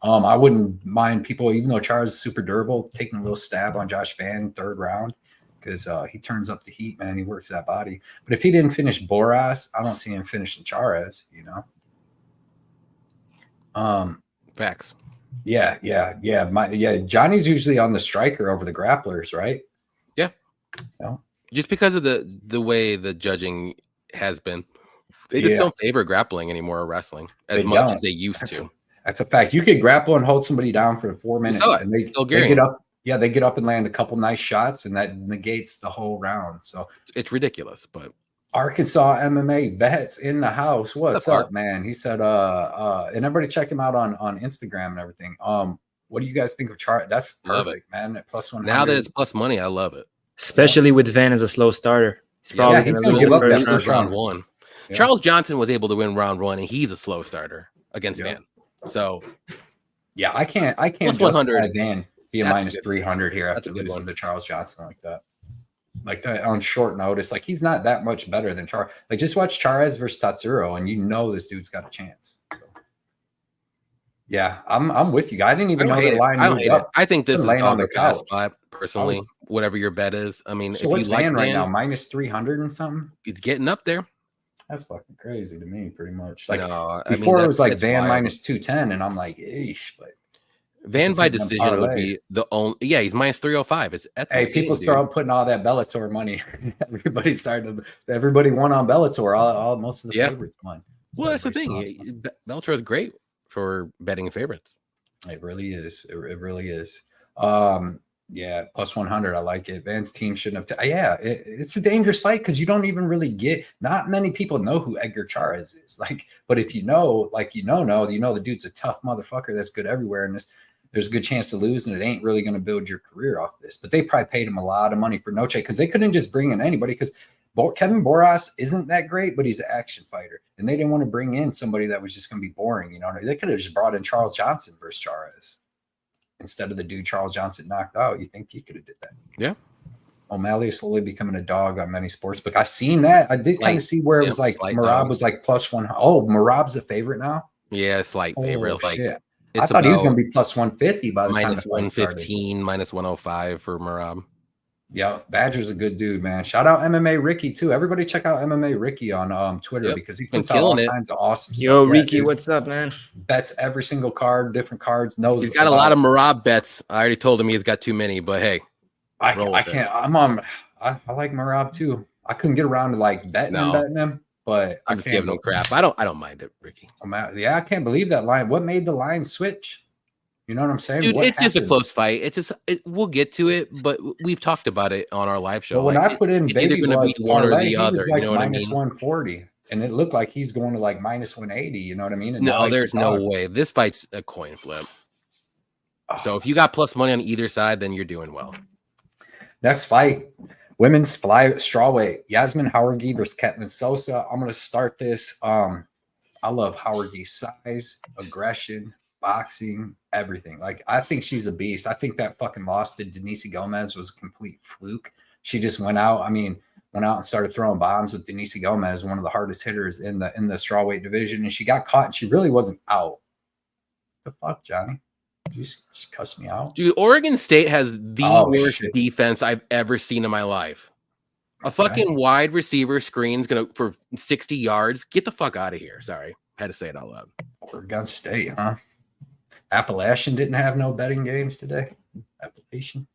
I wouldn't mind people, even though Chairez is super durable, taking a little stab on Josh Van third round because he turns up the heat, man. He works that body. But if he didn't finish Boras, I don't see him finishing Chairez, you know. Facts. Yeah. Johnny's usually on the striker over the grapplers, right? Yeah. No? Just because of the way the judging has been, they just don't favor grappling anymore or wrestling as much as they used to. That's a fact. You could grapple and hold somebody down for 4 minutes, and they get up. Yeah, they get up and land a couple nice shots, and that negates the whole round. So it's ridiculous, but. Arkansas MMA bets in the house. What's up, man? He said, and everybody check him out on Instagram and everything. What do you guys think of Chairez? That's perfect, man. At +100. Now that it's plus money, I love it. Especially with Van as a slow starter. He's going to give up that first round one. Yeah. Charles Johnson was able to win round 1, and he's a slow starter against Van. So, yeah, I can't justify Van being minus 300 here after losing to Charles Johnson like that. Like that on short notice, like he's not that much better than Chairez. Like just watch Chairez versus Tatsuro, and you know this dude's got a chance. So, yeah, I'm with you. I didn't even know the line moved up. I think this is on the couch spot personally. Whatever your bet is, I mean, so what's Van right now? Minus 300 and something. It's getting up there. That's fucking crazy to me, pretty much. Like before, it was like Van minus 210, and I'm like, eesh, but. Van by decision would be the only. Yeah, he's minus 305. It's people start putting all that Bellator money. Everybody won on Bellator. All most of the favorites won. Well, that's the thing. Bellator is great for betting favorites. It really is. It really is. Yeah, +100. I like it. Van's team shouldn't have. It's a dangerous fight because you don't even really get. Not many people know who Edgar Chairez is. Like, but if you know, the dude's a tough motherfucker that's good everywhere. And there's a good chance to lose, and it ain't really going to build your career off this. But they probably paid him a lot of money for Noche because they couldn't just bring in anybody because Kevin Boras isn't that great, but he's an action fighter. And they didn't want to bring in somebody that was just going to be boring. You know, they could have just brought in Charles Johnson versus Chairez instead of the dude Charles Johnson knocked out. You think he could have did that? Yeah. O'Malley is slowly becoming a dog on many sports book. I seen that. I did kind of see where it was like Merab was like +100. Oh, Merab's a favorite now? Yeah, slight favorite. Shit. I thought he was going to be plus 150 by the time minus the fight started. 115, minus 105 for Merab. Yeah, Badger's a good dude, man. Shout out MMA Ricky too. Everybody check out MMA Ricky on Twitter because he puts out all kinds of awesome stuff. Yo, Ricky, what's up, man? Bets every single card, different cards. Knows he's got a lot of Merab bets. I already told him he's got too many, but hey, I can't. I like Merab too. I couldn't get around to like betting him, but I'm just giving him crap. I don't mind it, Ricky. Yeah, I can't believe that line. What made the line switch? You know what I'm saying? Dude, it's just a close fight. We'll get to it, but we've talked about it on our live show. Well, when I put in Baby Blood's parlay, he other, was like you know what minus I mean? 140, and it looked like he's going to like minus 180. You know what I mean? And no, there's no way. This fight's a coin flip. So if you got plus money on either side, then you're doing well. Next fight, women's strawweight, Yasmin Jauregui versus Ketlin Souza. I'm going to start this. I love Jauregui's size, aggression, boxing, everything. Like, I think she's a beast. I think that fucking loss to Denise Gomez was a complete fluke. She just went out and started throwing bombs with Denise Gomez, one of the hardest hitters in the strawweight division, and she got caught and she really wasn't out. The fuck, Johnny? You just cuss me out? Dude, Oregon State has the worst defense I've ever seen in my life. A fucking wide receiver screen's for 60 yards. Get the fuck out of here. Sorry. I had to say it out loud. Oregon State, huh? Appalachian didn't have no betting games today. Appalachian.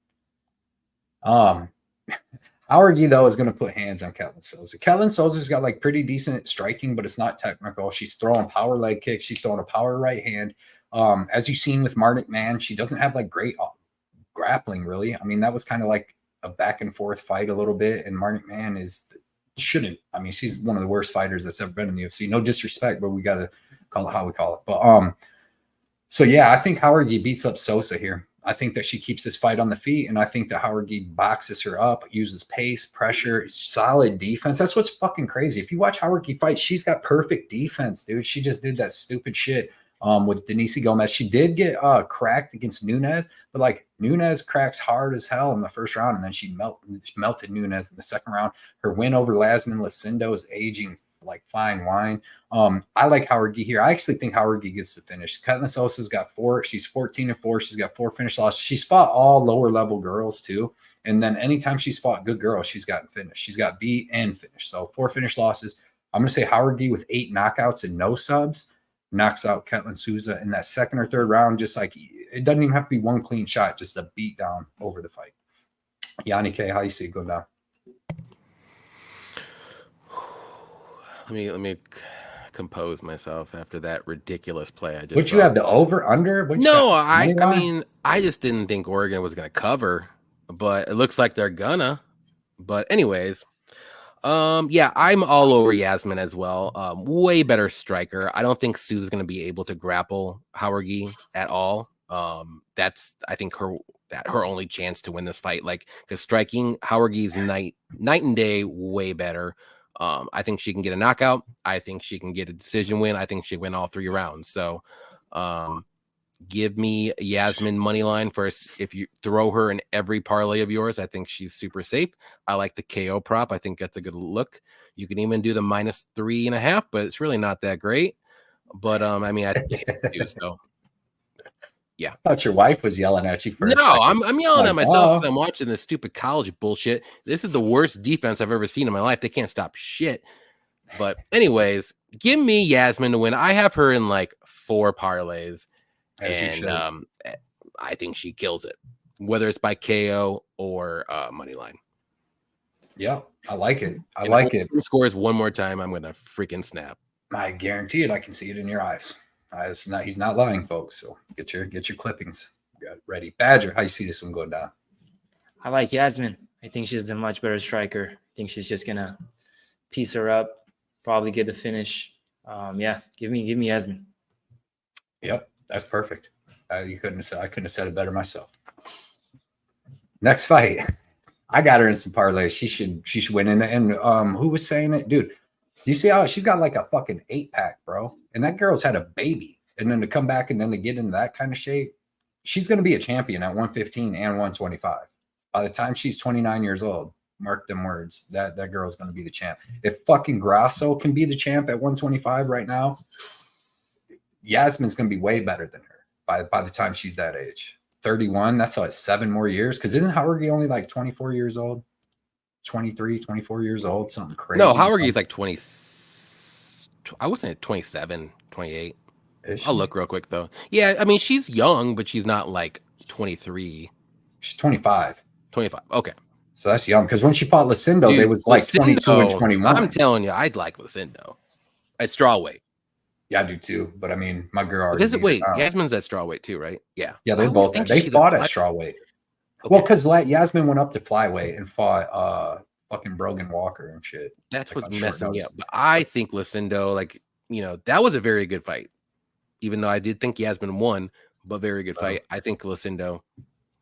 Jauregui, though, is going to put hands on Ketlin Souza. Ketlin Souza's got like pretty decent striking, but it's not technical. She's throwing power leg kicks. She's throwing a power right hand. As you've seen with Martin McMahon, she doesn't have like great grappling, really. I mean, that was kind of like a back and forth fight a little bit, and Martin McMahon shouldn't. I mean, she's one of the worst fighters that's ever been in the UFC. No disrespect, but we got to call it how we call it. But so yeah, I think Jauregui beats up Souza here. I think that she keeps this fight on the feet, and I think that Jauregui boxes her up, uses pace, pressure, solid defense. That's what's fucking crazy. If you watch Jauregui fight, she's got perfect defense, dude. She just did that stupid shit with Denise Gomez. She did get cracked against Nunes, but like Nunes cracks hard as hell in the first round, and then she melted Nunes in the second round. Her win over Lasmin Lucindo is aging like fine wine. I like Jauregui here. I actually think Jauregui gets the finish. Ketlin Souza's got 4. She's 14-4. She's got 4 finish losses. She's fought all lower level girls too. And then anytime she's fought good girls, she's gotten finished. She's got beat and finished. So 4 finish losses. I'm going to say Jauregui with 8 knockouts and no subs knocks out Ketlin Souza in that second or third round. Just like, it doesn't even have to be one clean shot, just a beat down over the fight. Yanni K, how you see it go down? Let me compose myself after that ridiculous play I just Would you have the over under? No, I mean, I just didn't think Oregon was going to cover, but it looks like they're gonna. But anyways, yeah, I'm all over Yasmin as well. Way better striker. I don't think Souza's going to be able to grapple Jauregui at all. That's, I think, her only chance to win this fight. Like, because striking Jauregui's night and day way better. I think she can get a knockout. I think she can get a decision win. I think she win all 3 rounds. So, give me Yasmin money line first. If you throw her in every parlay of yours, I think she's super safe. I like the KO prop. I think that's a good look. You can even do the -3.5, but it's really not that great. But I mean, I think you do so. Yeah. I thought your wife was yelling at you for a No, second. I'm yelling at myself because I'm watching this stupid college bullshit. This is the worst defense I've ever seen in my life. They can't stop shit. But anyways, give me Yasmin to win. I have her in like 4 parlays. And I think she kills it, whether it's by KO or money line. Yeah, I like it. I like it. Scores one more time, I'm gonna freaking snap. I guarantee it. I can see it in your eyes. He's not lying, folks. So get your clippings ready. Badger, how you see this one going down? I like Yasmin. I think she's the much better striker. I think she's just gonna piece her up, probably get the finish. Yeah, give me Yasmin. Yep, that's perfect. I couldn't have said it better myself. Next fight, I got her in some parlays. She should win. And who was saying it, dude? Do you see how she's got like a fucking 8-pack, bro? And that girl's had a baby, and then to come back and then to get into that kind of shape, she's going to be a champion at 115 and 125. By the time she's 29 years old, mark them words, that girl's going to be the champ. If fucking Grasso can be the champ at 125 right now, Yasmin's going to be way better than her by the time she's that age. 31, that's like 7 more years. Because isn't Howe only like 24 years old? 23, 24 years old, something crazy. No, Howe is like 20. I would say 27, 28. I'll look real quick though. Yeah, I mean she's young, but she's not like 23. She's 25. 25. Okay. So that's young. Because when she fought Lucindo, they was like 22 and 21. I'm telling you, I'd like Lucindo at strawweight. Yeah, I do too. But I mean, my girl already. Wait, Yasmin's at strawweight too, right? Yeah. Yeah, they both. They fought at strawweight. Okay. Well, because Yasmin went up to flyweight and fought fucking Brogan Walker and shit. That's like what's messing me up. But I think Lucindo, like, you know, that was a very good fight. Even though I did think Yasmin won, but very good fight. I think Lucindo.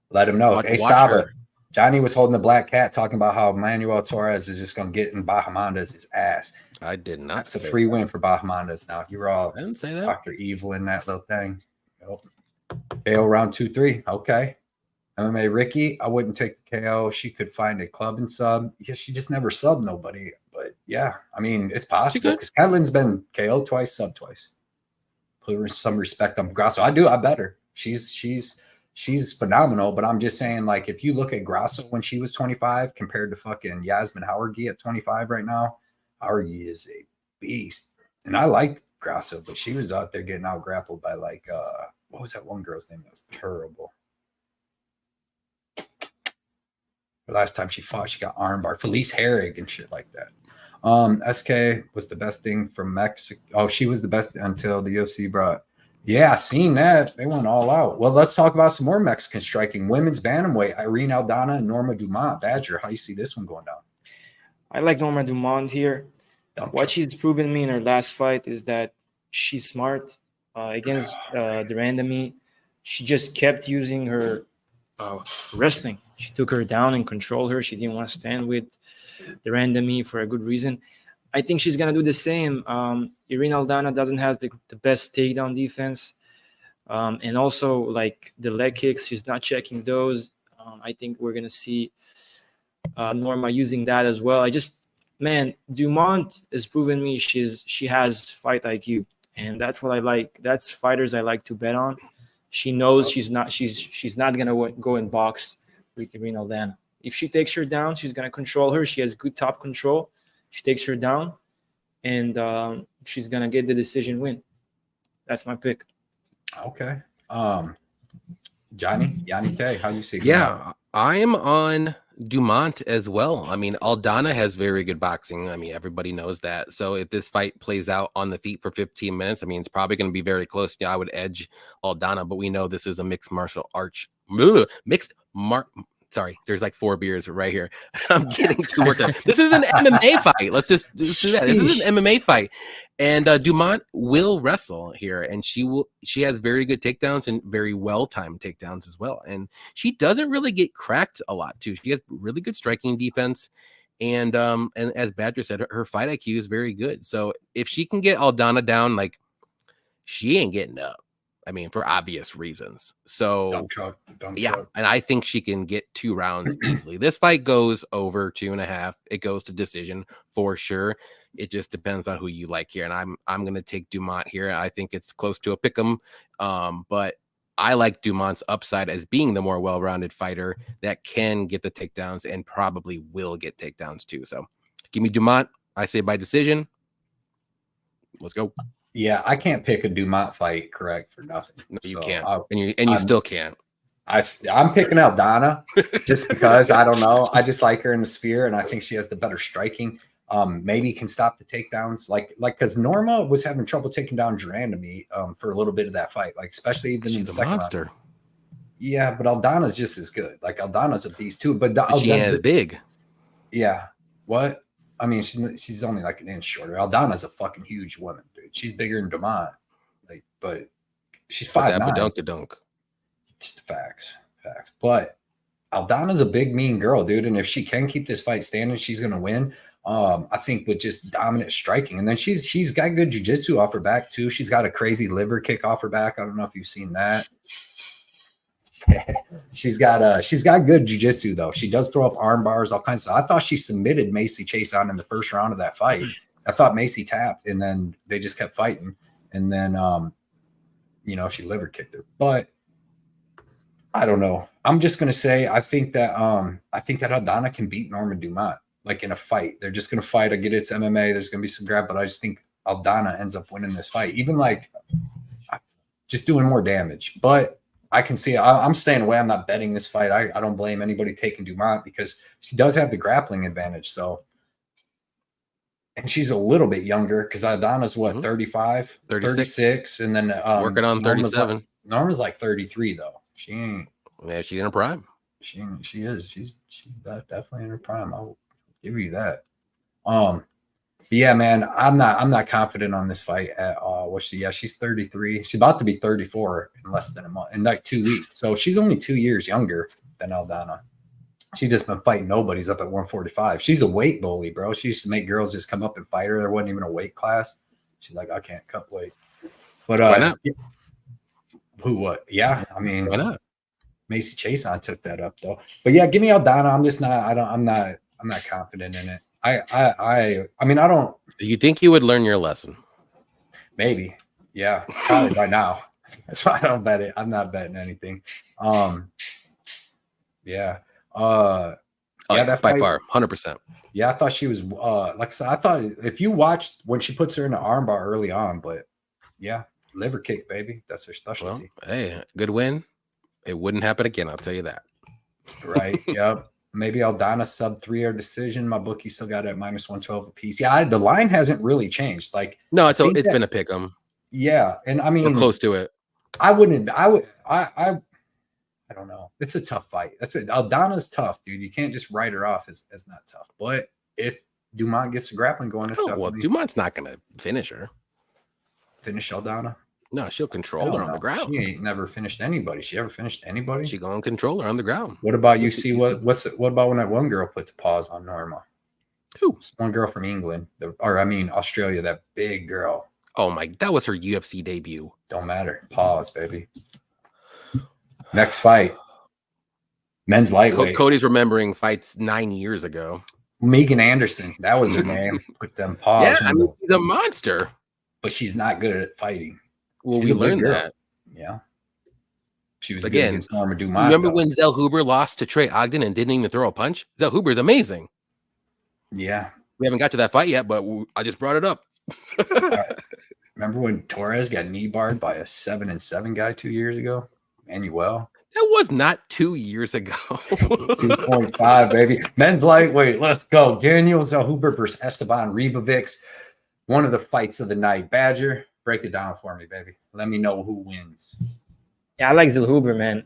Let him know. Hey, Saba. Johnny was holding the black cat talking about how Manuel Torres is just going to get in Bahamondes' ass. I did not. That's a free win for Bahamondes now. You were all I didn't say that. Dr. Evil in that little thing. Nope. KO round 2-3. Okay. MMA Ricky, I wouldn't take the KO. She could find a club and sub. Yeah, she just never subbed nobody. But yeah, I mean, it's possible because Catalin's been KO twice, sub twice. Put some respect on Grasso. I bet her. She's phenomenal, but I'm just saying, like, if you look at Grasso when she was 25 compared to fucking Yasmin Howargi at 25 right now, Howargi is a beast. And I liked Grasso, but she was out there getting out grappled by like what was that one girl's name? That was terrible. The last time she fought, she got armbar. Felice Herrig and shit like that. SK was the best thing from Mexico. Oh, she was the best until the UFC brought. Yeah, seen that. They went all out. Well, let's talk about some more Mexican striking. Women's bantamweight, Irene Aldana and Norma Dumont. Badger, how you see this one going down? I like Norma Dumont here. What she's proven me in her last fight is that she's smart against the randomie. She just kept using her wrestling. She took her down and controlled her. She didn't want to stand with the randomie for a good reason. I think she's going to do the same. Irene Aldana doesn't have the best takedown defense. And also, like, the leg kicks, she's not checking those. I think we're going to see Norma using that as well. Dumont has proven me she has fight IQ. And that's what I like. That's fighters I like to bet on. She knows she's not going to go and box with Irene Aldana. If she takes her down, she's going to control her. She has good top control. She takes her down, and she's going to get the decision win. That's my pick. Okay. Johnny K, how you see? Yeah, I am on Dumont as well. I mean, Aldana has very good boxing. I mean, everybody knows that. So if this fight plays out on the feet for 15 minutes, I mean, it's probably going to be very close. Yeah, I would edge Aldana, but we know this is a mixed martial arts. Sorry, there's like 4 beers right here. I'm getting too worked up. This is an MMA fight. Let's just do that. This is an MMA fight. And Dumont will wrestle here, and she has very good takedowns and very well-timed takedowns as well. And she doesn't really get cracked a lot too. She has really good striking defense. And as Badger said, her fight IQ is very good. So if she can get Aldana down, like, she ain't getting up. I mean, for obvious reasons. So, dump truck. And I think she can get 2 rounds easily. This fight goes over 2.5. It goes to decision for sure. It just depends on who you like here. And I'm going to take Dumont here. I think it's close to a pick 'em. But I like Dumont's upside as being the more well-rounded fighter that can get the takedowns and probably will get takedowns too. So give me Dumont. I say by decision. Let's go. Yeah, I can't pick a Dumont fight correct for nothing. No, you can't. And you still can't. I'm picking Aldana just because I don't know. I just like her in the sphere, and I think she has the better striking. Maybe can stop the takedowns, like because Norma was having trouble taking down Durandamy for a little bit of that fight, like especially even in the second monster. Round. Yeah, but Aldana's just as good. Like Aldana's a beast too, but she is big. Yeah. What? I mean, she's only like an inch shorter. Aldana's a fucking huge woman, dude. She's bigger than Dumont. Like, but she's 5'9". Dunk. It's facts. But Aldana's a big, mean girl, dude. And if she can keep this fight standing, she's gonna win. I think with just dominant striking, and then she's got good jiu-jitsu off her back too. She's got a crazy liver kick off her back. I don't know if you've seen that. she's got good jiu-jitsu though. She does throw up arm bars, all kinds of stuff. I thought she submitted Macy Chase on in the first round of that fight. I thought Macy tapped, and then they just kept fighting. And then she liver kicked her. But I don't know. I'm just gonna say I think that Aldana can beat Norma Dumont like in a fight. They're just gonna fight. I get it's MMA. There's gonna be some grab, but I just think Aldana ends up winning this fight, even like just doing more damage. But I can see I'm staying away. I'm not betting this fight. I don't blame anybody taking Dumont because she does have the grappling advantage. So, and she's a little bit younger because Aldana's what 35, 36, and then working on 37. Norma's like 33 though. She ain't. Yeah, she's in her prime. She is. She's definitely in her prime. I'll give you that. But yeah, man, I'm not confident on this fight at all. Well, she's 33. She's about to be 34 in less than a month, in like 2 weeks. So she's only 2 years younger than Aldana. She just been fighting nobodies up at 145. She's a weight bully, bro. She used to make girls just come up and fight her. There wasn't even a weight class. She's like, I can't cut weight. But why not? Who? What? Yeah, I mean, why not? Macy Chason took that up though. But yeah, give me Aldana. I'm just not. I'm not confident in it. I mean, I don't. Do you think you would learn your lesson? Maybe. Yeah, probably by now. That's why I don't bet it. I'm not betting anything. Yeah. That by far, 100%. Yeah, I thought she was like I said, I thought if you watched when she puts her in the armbar early on, but yeah, liver kick, baby. That's her specialty. Well, hey, good win. It wouldn't happen again, I'll tell you that. Right. Yep. Maybe Aldana sub 3 decision. My bookie still got it at minus 112 a piece. Yeah, the line hasn't really changed. Like no, it's been a pick 'em. Yeah, and I mean we're close to it. I don't know. It's a tough fight. That's it. Aldana's tough, dude. You can't just write her off as not tough. But if Dumont gets the grappling going, well, Dumont's not going to finish her. Finish Aldana? No, she'll control her on the ground. She ain't never finished anybody. She ever finished anybody? She going to control her on the ground. What about you? See what about when that one girl put the pause on Norma? Who? It's one girl from England, Australia. That big girl. Oh my! That was her UFC debut. Don't matter. Pause, baby. Next fight. Men's lightweight. Cody's remembering fights 9 years ago. Megan Anderson. That was her name. Put them pause. Yeah, I mean, she's a monster. But she's not good at fighting. Well, we learned that. Yeah. She was good against Norma Dumont. Remember when Zellhuber lost to Trey Ogden and didn't even throw a punch? Zellhuber's amazing. Yeah. We haven't got to that fight yet, but I just brought it up. Remember when Torres got knee barred by a 7-7 guy 2 years ago? Manuel. That was not 2 years ago. 2.5, baby. Men's lightweight. Let's go. Daniel Zellhuber versus Esteban Ribovics. One of the fights of the night. Badger, break it down for me, baby. Let me know who wins. Yeah, I like Zellhuber, man.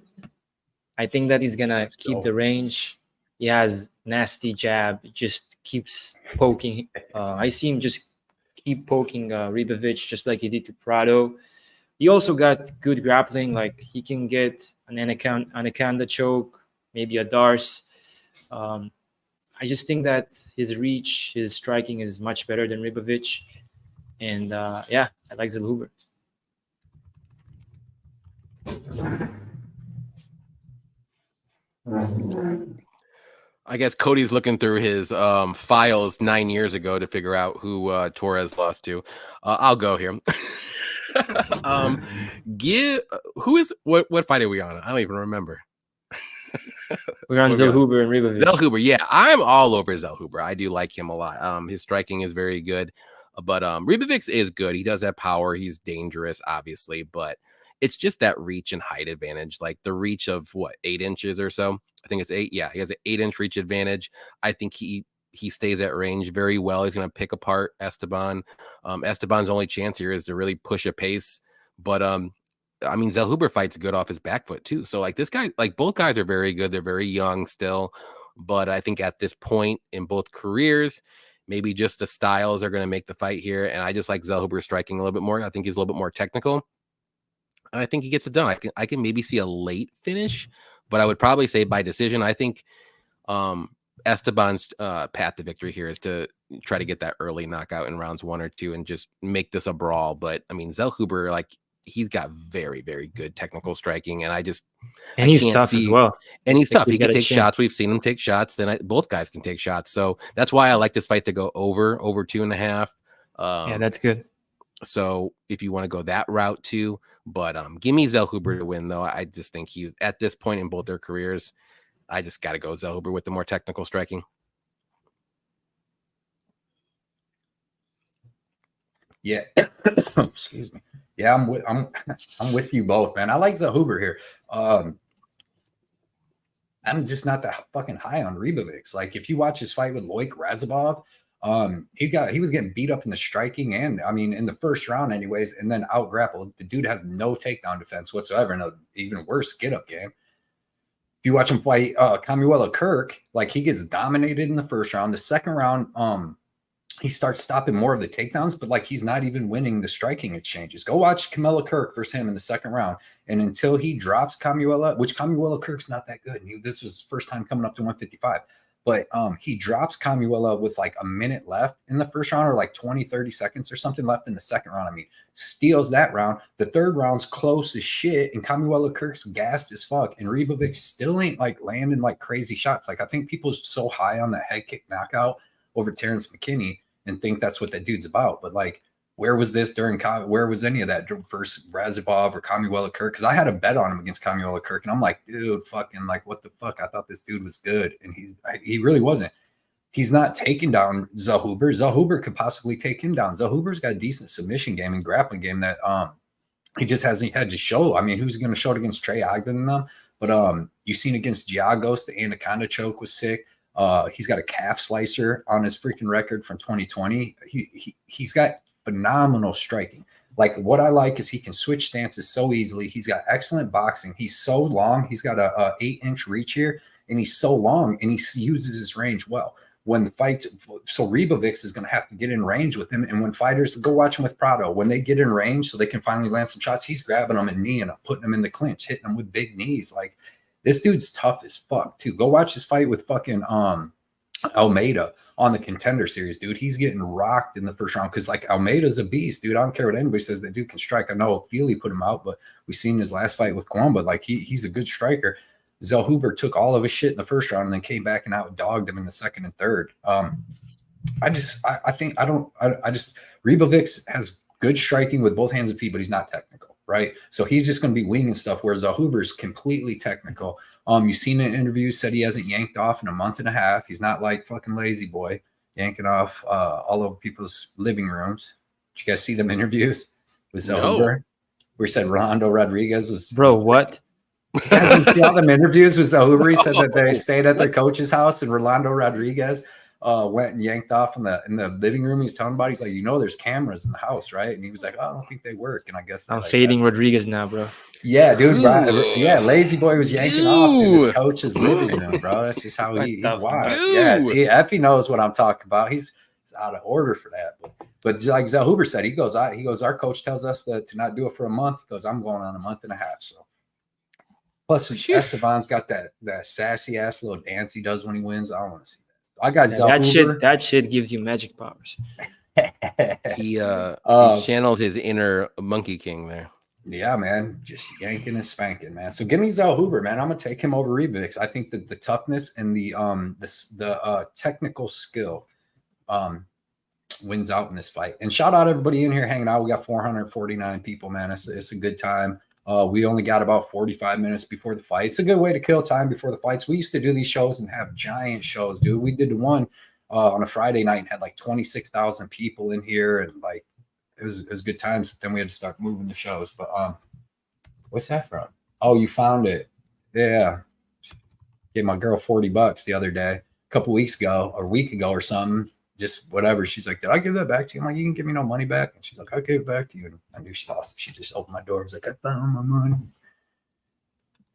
I think that he's gonna keep the range. He has nasty jab. Just keeps poking. I see him just keep poking Ribovics just like he did to Prado. He also got good grappling. Like he can get an anaconda choke, maybe a Darce. I just think that his reach, his striking is much better than Ribovics. And yeah, I like Zellhuber. I guess Cody's looking through his files 9 years ago to figure out who Torres lost to. I'll go here. What fight are we on? I don't even remember. We're on Zellhuber and Ribovics. Zellhuber, yeah, I'm all over Zellhuber. I do like him a lot. His striking is very good, but Ribovics is good. He does have power. He's dangerous, obviously, but it's just that reach and height advantage. Like the reach of 8 inches or so. I think it's 8. Yeah, he has an 8-inch reach advantage. I think he stays at range very well. He's going to pick apart Esteban. Esteban's only chance here is to really push a pace, but I mean, Zellhuber fights good off his back foot too. So like this guy, like both guys are very good. They're very young still, but I think at this point in both careers, maybe just the styles are going to make the fight here. And I just like Zellhuber striking a little bit more. I think he's a little bit more technical. And I think he gets it done. I can maybe see a late finish, but I would probably say by decision. I think Esteban's path to victory here is to try to get that early knockout in rounds 1 or 2 and just make this a brawl. But I mean, Zellhuber, like, he's got very, very good technical striking, and he's tough as well. And he's tough. He can take shots. We've seen him take shots. Then both guys can take shots. So that's why I like this fight to go over 2.5. Yeah, that's good. So if you want to go that route too, But give me Zellhuber to win, though. I just think he's at this point in both their careers. I just got to go Zellhuber with the more technical striking. Yeah. Excuse me. Yeah, I'm with you both, man. I like Zellhuber here. I'm just not that fucking high on Ribovics. Like, if you watch his fight with Loic Razabov, he was getting beat up in the striking and in the first round anyways, and then out grappled. The dude has no takedown defense whatsoever, and an even worse get up game. If you watch him fight Camuela Kirk, like, he gets dominated in the first round. The second round, he starts stopping more of the takedowns, but like, he's not even winning the striking exchanges. Go watch Camuela Kirk versus him in the second round. And until he drops Camuela, which Camuela Kirk's not that good. This was first time coming up to 155. But he drops Camuela with like a minute left in the first round, or like 20, 30 seconds or something left in the second round. Steals that round. The third round's close as shit, and Camuela Kirk's gassed as fuck. And Ribovics still ain't like landing like crazy shots. Like, I think people are so high on that head kick knockout over Terrence McKinney and think that's what that dude's about. But like, where was this where was any of that versus Razabov or Camuela Kirk? Because I had a bet on him against Camuela Kirk, and I'm like, dude, fucking, like, what the fuck? I thought this dude was good, and he really wasn't. He's not taking down Zellhuber. Zellhuber could possibly take him down. Zellhuber's got a decent submission game and grappling game that he just hasn't had to show. Who's going to show it against Trey Ogden and them? But you've seen against Giagos, the anaconda choke was sick. He's got a calf slicer on his freaking record from 2020. He's got phenomenal striking. Like, what I like is he can switch stances so easily. He's got excellent boxing. He's so long. He's got a 8-inch reach here, and he's so long, and he uses his range well. When the fights, so Ribovics is going to have to get in range with him. And when fighters, go watch him with Prado, when they get in range so they can finally land some shots, he's grabbing them and kneeing them, putting them in the clinch, hitting them with big knees. Like, this dude's tough as fuck too. Go watch his fight with fucking Almeida on the Contender Series, dude. He's getting rocked in the first round because, like, Almeida's a beast, dude. I don't care what anybody says. That dude can strike. I know Feely put him out, but we seen his last fight with Kwamba. Like, he's a good striker. Zellhuber took all of his shit in the first round and then came back and out-dogged him in the second and third. Ribovics has good striking with both hands and feet, but he's not technical, right? So he's just going to be winging stuff, whereas Zellhuber's completely technical. You've seen in interviews, said he hasn't yanked off in a month and a half. He's not like fucking Lazy Boy yanking off all over people's living rooms. Did you guys see them interviews with Zellhuber? No. Where he said Rolando Rodriguez was... Bro, what? You guys see all them interviews with Zellhuber? He said that they stayed at their coach's house, and Rolando Rodriguez went and yanked off in the living room. He's telling about, he's like, there's cameras in the house, right? And he was like, I don't think they work. And I guess I'm fading Rodriguez now, bro. Yeah, dude. Right, yeah, Lazy Boy was yanking off in his coach's living room, bro. That's just how he's wild. Yeah, see, Effie knows what I'm talking about. He's out of order for that. But like Zellhuber said, he goes, our coach tells us to not do it for a month. He goes, I'm going on a month and a half. So plus, Esteban's got that sassy ass little dance he does when he wins. I don't want to see that. I got Zellhuber. That shit gives you magic powers. He channeled his inner Monkey King there. Yeah, man, just yanking and spanking, man. So give me Zellhuber, man. I'm gonna take him over Ribovics. I think that the toughness and the technical skill wins out in this fight. And shout out everybody in here hanging out. We got 449 people, man. It's a good time. We only got about 45 minutes before the fight. It's a good way to kill time before the fights. We used to do these shows and have giant shows, dude. We did the one on a Friday night and had like 26,000 people in here, and like it was good times. But then we had to start moving the shows. But what's that from? Oh, you found it? Yeah, gave my girl $40 the other day, a couple weeks ago, or a week ago or something. Just whatever. She's like, did I give that back to you? I'm like, you can give me no money back. And she's like, I gave it back to you. And I knew she lost it. She just opened my door and was like, I found my money.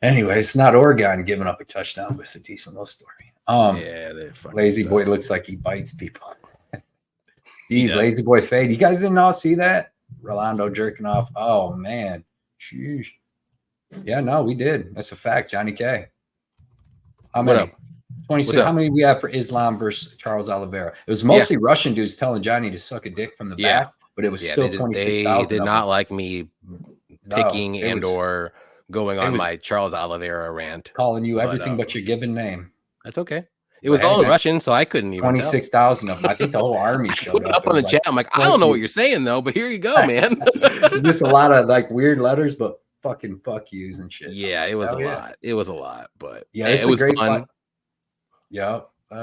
Anyway, it's not Oregon giving up a touchdown, but it's a decent little story. Yeah, they're fucking Lazy Boy looks like he bites people. Jeez, Lazy Boy fade. You guys didn't all see that? Rolando jerking off. Oh, man. Sheesh. Yeah, no, we did. That's a fact. Johnny K. How many? What up? 26. How many we have for Islam versus Charles Oliveira? It was mostly Russian dudes telling Johnny to suck a dick from the back, but it was still 26,000. They did not like me picking or going on my Charles Oliveira rant. Calling you everything but your given name. That's okay. It was all in Russian, so I couldn't even 26,000 of them. I think the whole army showed up. Up on the chat. I'm like, I don't know what you're saying though, but here you go, man. It's just a lot of like weird letters, but fucking fuck yous and shit. Yeah, it was lot. It was a lot, but yeah, it was great fun. Yeah,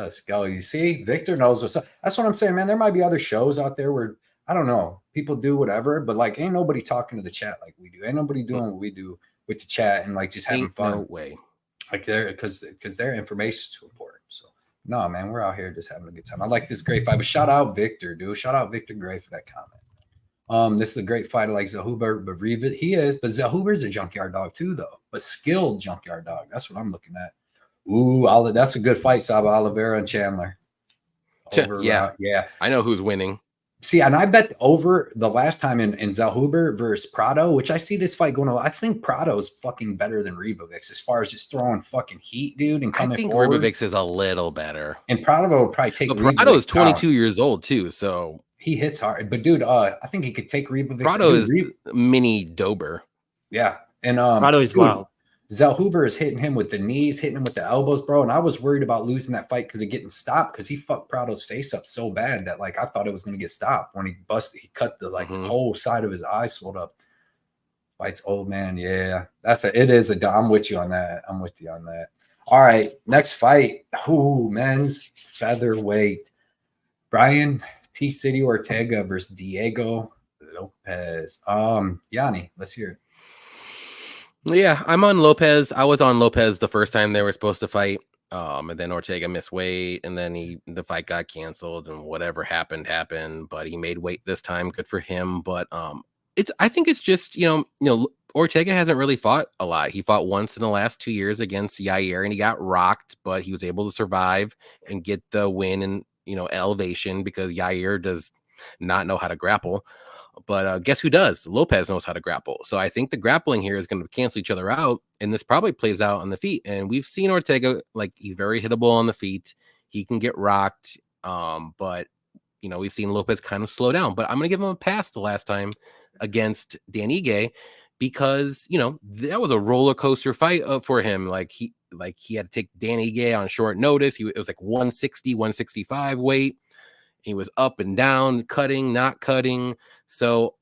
Scully. You see, Victor knows what's up. That's what I'm saying, man. There might be other shows out there where I don't know, people do whatever, but like ain't nobody talking to the chat like we do. Ain't nobody doing what we do with the chat and like just having fun. No way. Like because their information is too important. So no, man, we're out here just having a good time. I like this great fight. But shout out Victor, dude. Shout out Victor Gray for that comment. This is a great fight. I like Zellhuber, but he is. But Zellhuber's a junkyard dog too, though. But skilled junkyard dog. That's what I'm looking at. Ooh, that's a good fight, Saba Oliveira and Chandler. Yeah. I know who's winning. See, and I bet over the last time in Zellhuber versus Prado, which I see this fight going on. I think Prado's fucking better than Ribovics as far as just throwing fucking heat, dude, and coming forward. I think Ribovics is a little better. And Prado would probably take Ribovics. Prado is 22 years old, too, so. He hits hard. But, dude, I think he could take Ribovics. Prado is mini Dober. Yeah. And Prado is wild. Zellhuber is hitting him with the knees, hitting him with the elbows, bro. And I was worried about losing that fight because of getting stopped because he fucked Prado's face up so bad that like I thought it was going to get stopped when he cut the whole side of his eye swelled up. Fights old man. Yeah, I'm with you on that. All right, next fight. Ooh, men's featherweight. Brian T. City Ortega versus Diego Lopez. Yanni, let's hear it. Yeah, I'm on Lopez. I was on Lopez the first time they were supposed to fight. And then Ortega missed weight, and then the fight got canceled, and whatever happened. But he made weight this time. Good for him. But I think it's just Ortega hasn't really fought a lot. He fought once in the last 2 years against Yair, and he got rocked, but he was able to survive and get the win and elevation because Yair does not know how to grapple. But guess who does? Lopez knows how to grapple. So I think the grappling here is going to cancel each other out. And this probably plays out on the feet. And we've seen Ortega, like he's very hittable on the feet. He can get rocked. But, we've seen Lopez kind of slow down. But I'm going to give him a pass the last time against Dan Ige because, that was a roller coaster fight for him. He had to take Dan Ige on short notice. It was like 160, 165 weight. He was up and down, cutting, not cutting. So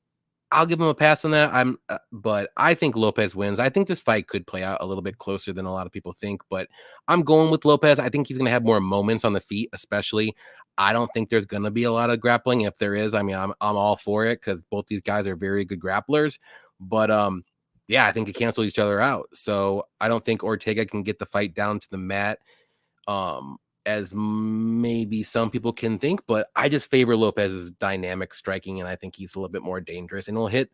I'll give him a pass on that. But I think Lopez wins. I think this fight could play out a little bit closer than a lot of people think. But I'm going with Lopez. I think he's going to have more moments on the feet, especially. I don't think there's going to be a lot of grappling. If there is, I'm all for it because both these guys are very good grapplers. But I think it cancels each other out. So I don't think Ortega can get the fight down to the mat. As maybe some people can think, but I just favor Lopez's dynamic striking, and I think he's a little bit more dangerous, and he'll hit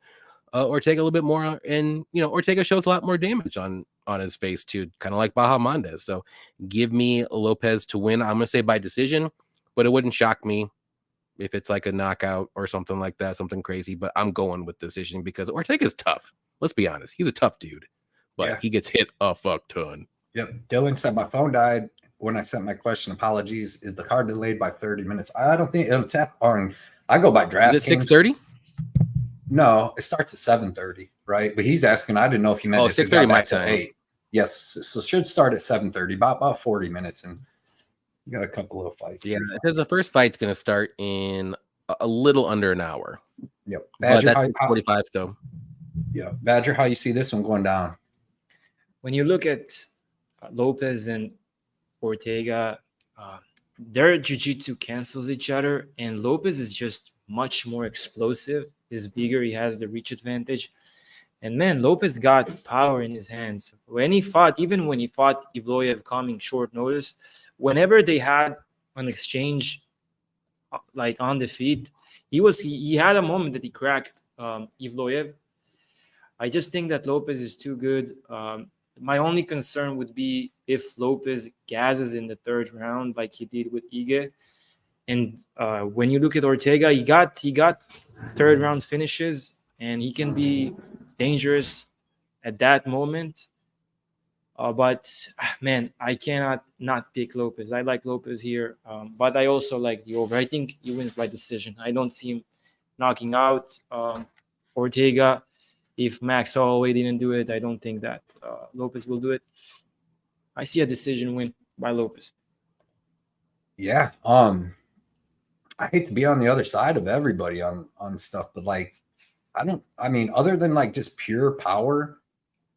Ortega a little bit more. And Ortega shows a lot more damage on his face too, kind of like Bahamondes. So give me Lopez to win. I'm gonna say by decision, but it wouldn't shock me if it's like a knockout or something like that, something crazy. But I'm going with decision because Ortega's tough. Let's be honest, he's a tough dude, but he gets hit a fuck ton. Yep. Dylan said my phone died when I sent my question. Apologies. Is the card delayed by 30 minutes? I don't think it'll tap on. I go by draft. Is it 6:30? No, it starts at 7:30, right? But he's asking. I didn't know if he meant 6:30 my time. 8. Yes, so should start at 7:30, about 40 minutes, and you got a couple of fights. Yeah, because the first fight's going to start in a little under an hour. Yep. Badger, that's 45. So. Yeah, Badger, how you see this one going down? When you look at Lopez and Ortega, their jiu-jitsu cancels each other, and Lopez is just much more explosive. He's bigger, he has the reach advantage, and man, Lopez got power in his hands when he fought. Even when he fought Evloev coming short notice, whenever they had an exchange like on the feet, he had a moment that he cracked Evloev. I just think that Lopez is too good. My only concern would be if Lopez gases in the third round like he did with Ige. And when you look at Ortega, he got third round finishes, and he can be dangerous at that moment. But man, I cannot not pick Lopez. I like Lopez here, but I also like the over. I think he wins by decision. I don't see him knocking out Ortega. If Max Holloway didn't do it, I don't think that Lopez will do it. I see a decision win by Lopez. Yeah. I hate to be on the other side of everybody on stuff, but like, I mean, other than like just pure power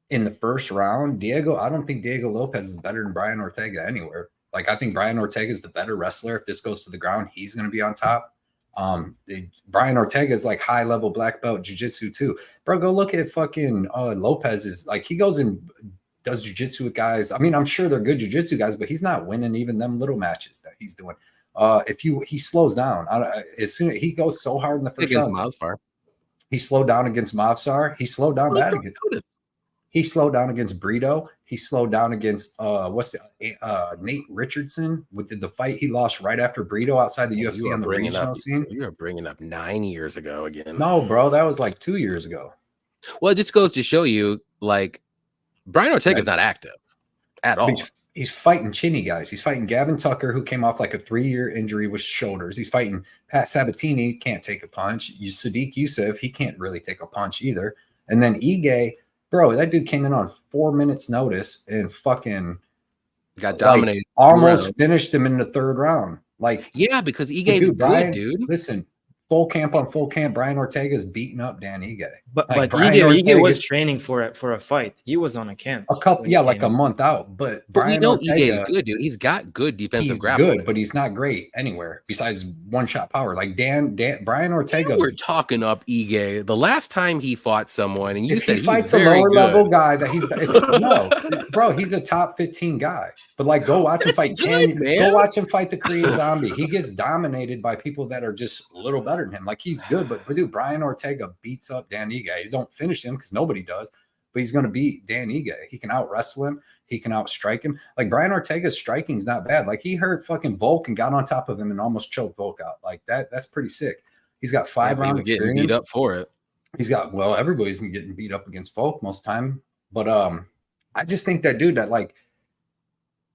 in the first round, I don't think Diego Lopez is better than Brian Ortega anywhere. Like, I think Brian Ortega is the better wrestler. If this goes to the ground, he's going to be on top. Brian Ortega is like high level black belt jiu-jitsu too. Bro, go look at fucking Lopez is like, he goes and does jiu-jitsu with guys. I mean, I'm sure they're good jiu-jitsu guys, but he's not winning even them little matches that he's doing. He slows down as soon as he goes so hard in the first round. He slowed down against Mavsar. He slowed down bad against. He slowed down against Brito. He slowed down against Nate Richardson with the fight he lost right after Brito outside the UFC on the regional scene. You are bringing up 9 years ago again. No, bro, that was like 2 years ago. Well, it just goes to show you, like, Brian Ortega's not active at all. He's fighting chinny guys. He's fighting Gavin Tucker, who came off like a 3-year injury with shoulders. He's fighting Pat Sabatini, can't take a punch. Sadiq Youssef, he can't really take a punch either. And then Ige, bro, that dude came in on 4 minutes notice and fucking got dominated. Almost finished him in the 3rd round. Like, yeah, because Ige's good, dude. Listen, full camp on full camp, Brian Ortega is beating up Dan Ige. But Ige was training for a fight. He was on a camp. A couple, yeah, like a month out. But Brian Ortega Ige is good, dude. He's got good defensive grappling. He's good, but he's not great anywhere besides one-shot power. Like Brian Ortega. We're talking up Ige. The last time he fought someone, and if he fights a lower level guy that he's no, bro, he's a top 15 guy. But like, go watch him fight 10. Go watch him fight the Korean Zombie. He gets dominated by people that are just a little better than him. Like, he's good, but dude, Brian Ortega beats up Dan Ige. He don't finish him because nobody does, but he's going to beat Dan Ige. He can out wrestle him. He can outstrike him. Like, Brian Ortega's striking's not bad. Like, he hurt fucking Volk and got on top of him and almost choked Volk out. Like, that's pretty sick. He's got 5-round experience. Getting beat up for it. He's got, well, everybody's getting beat up against Volk most time, but I just think that dude, that like,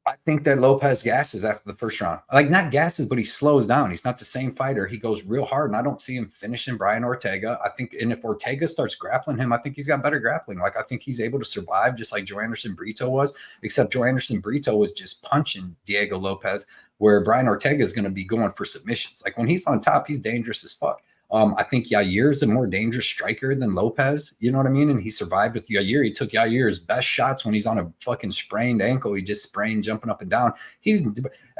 I think that Lopez gasses after the first round. Like, not gasses, but he slows down. He's not the same fighter. He goes real hard, and I don't see him finishing Brian Ortega. I think, and if Ortega starts grappling him, I think he's got better grappling. Like, I think he's able to survive just like Joe Anderson Brito was, except Joe Anderson Brito was just punching Diego Lopez, where Brian Ortega is going to be going for submissions. Like, when he's on top, he's dangerous as fuck. I think Yair's a more dangerous striker than Lopez. You know what I mean? And he survived with Yair. He took Yair's best shots when he's on a fucking sprained ankle. He just sprained jumping up and down.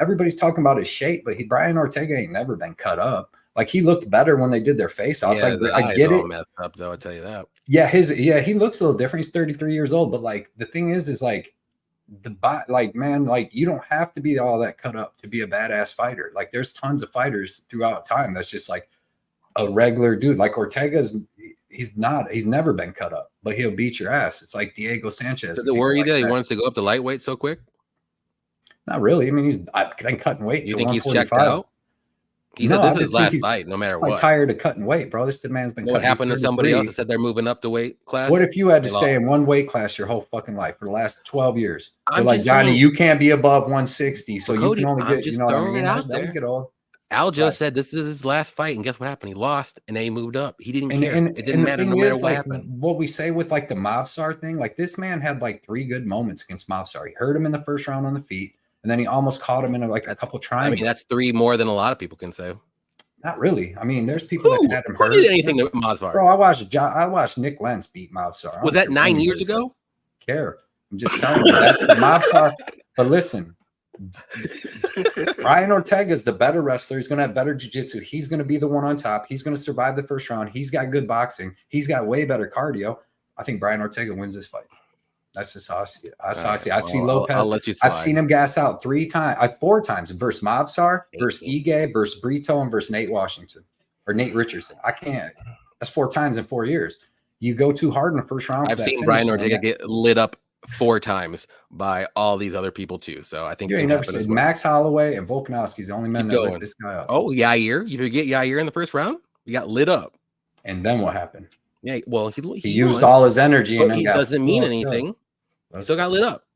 Everybody's talking about his shape, but Brian Ortega ain't never been cut up. Like, he looked better when they did their face-offs. Yeah, like, I get it. Messed up, though, I'll tell you that. Yeah, he looks a little different. He's 33 years old, but like, the thing is like, man, like, you don't have to be all that cut up to be a badass fighter. Like, there's tons of fighters throughout time that's just like a regular dude. Like, Ortega's, he's never been cut up, but he'll beat your ass. It's like Diego Sanchez. Does it worry you that he wants to go up to lightweight so quick? Not really. I mean, he's been cutting weight. You think he's checked out? He said this is his last fight, no matter what. I'm tired of cutting weight, bro. This man's been. What happened to somebody else that said they're moving up the weight class? What if you had to stay in one weight class your whole fucking life for the last 12 years? They're like, Johnny, you can't be above 160, so you can only get. You know what I mean? That get old. Aljo said this is his last fight, and guess what happened? He lost, and then he moved up. He didn't care. It didn't matter no matter what happened. What we say with like the Mavsar thing, like, this man had like 3 good moments against Mavsar. He hurt him in the first round on the feet, and then he almost caught him in a couple triangles. I mean, that's 3 more than a lot of people can say. Not really. I mean, there's people that's had him hurt. Who did anything to Mavsar? Bro, I watched Nick Lentz beat Mavsar. Was that 9 years ago? Care. I'm just telling you, that's the Mavsar. But listen, Brian Ortega is the better wrestler. He's going to have better jiu-jitsu. He's going to be the one on top. He's going to survive the first round. He's got good boxing. He's got way better cardio. I think Brian Ortega wins this fight. That's just how I see it. That's how I see it. I've seen Lopez. I'll let you slide. I've seen him gas out 4 times versus Mavsar, versus Ige, versus Brito, and versus Nate Washington or Nate Richardson. I can't. That's 4 times in 4 years. You go too hard in the first round. I've seen Brian Ortega get lit up 4 times by all these other people too. So I think you ain't never seen Max Holloway and Volkanovski's the only men that lit this guy up. Oh, Yair. You forget Yair in the first round? You got lit up. And then what happened? Yeah, well, he used all his energy, and then it doesn't mean anything. Still got lit up.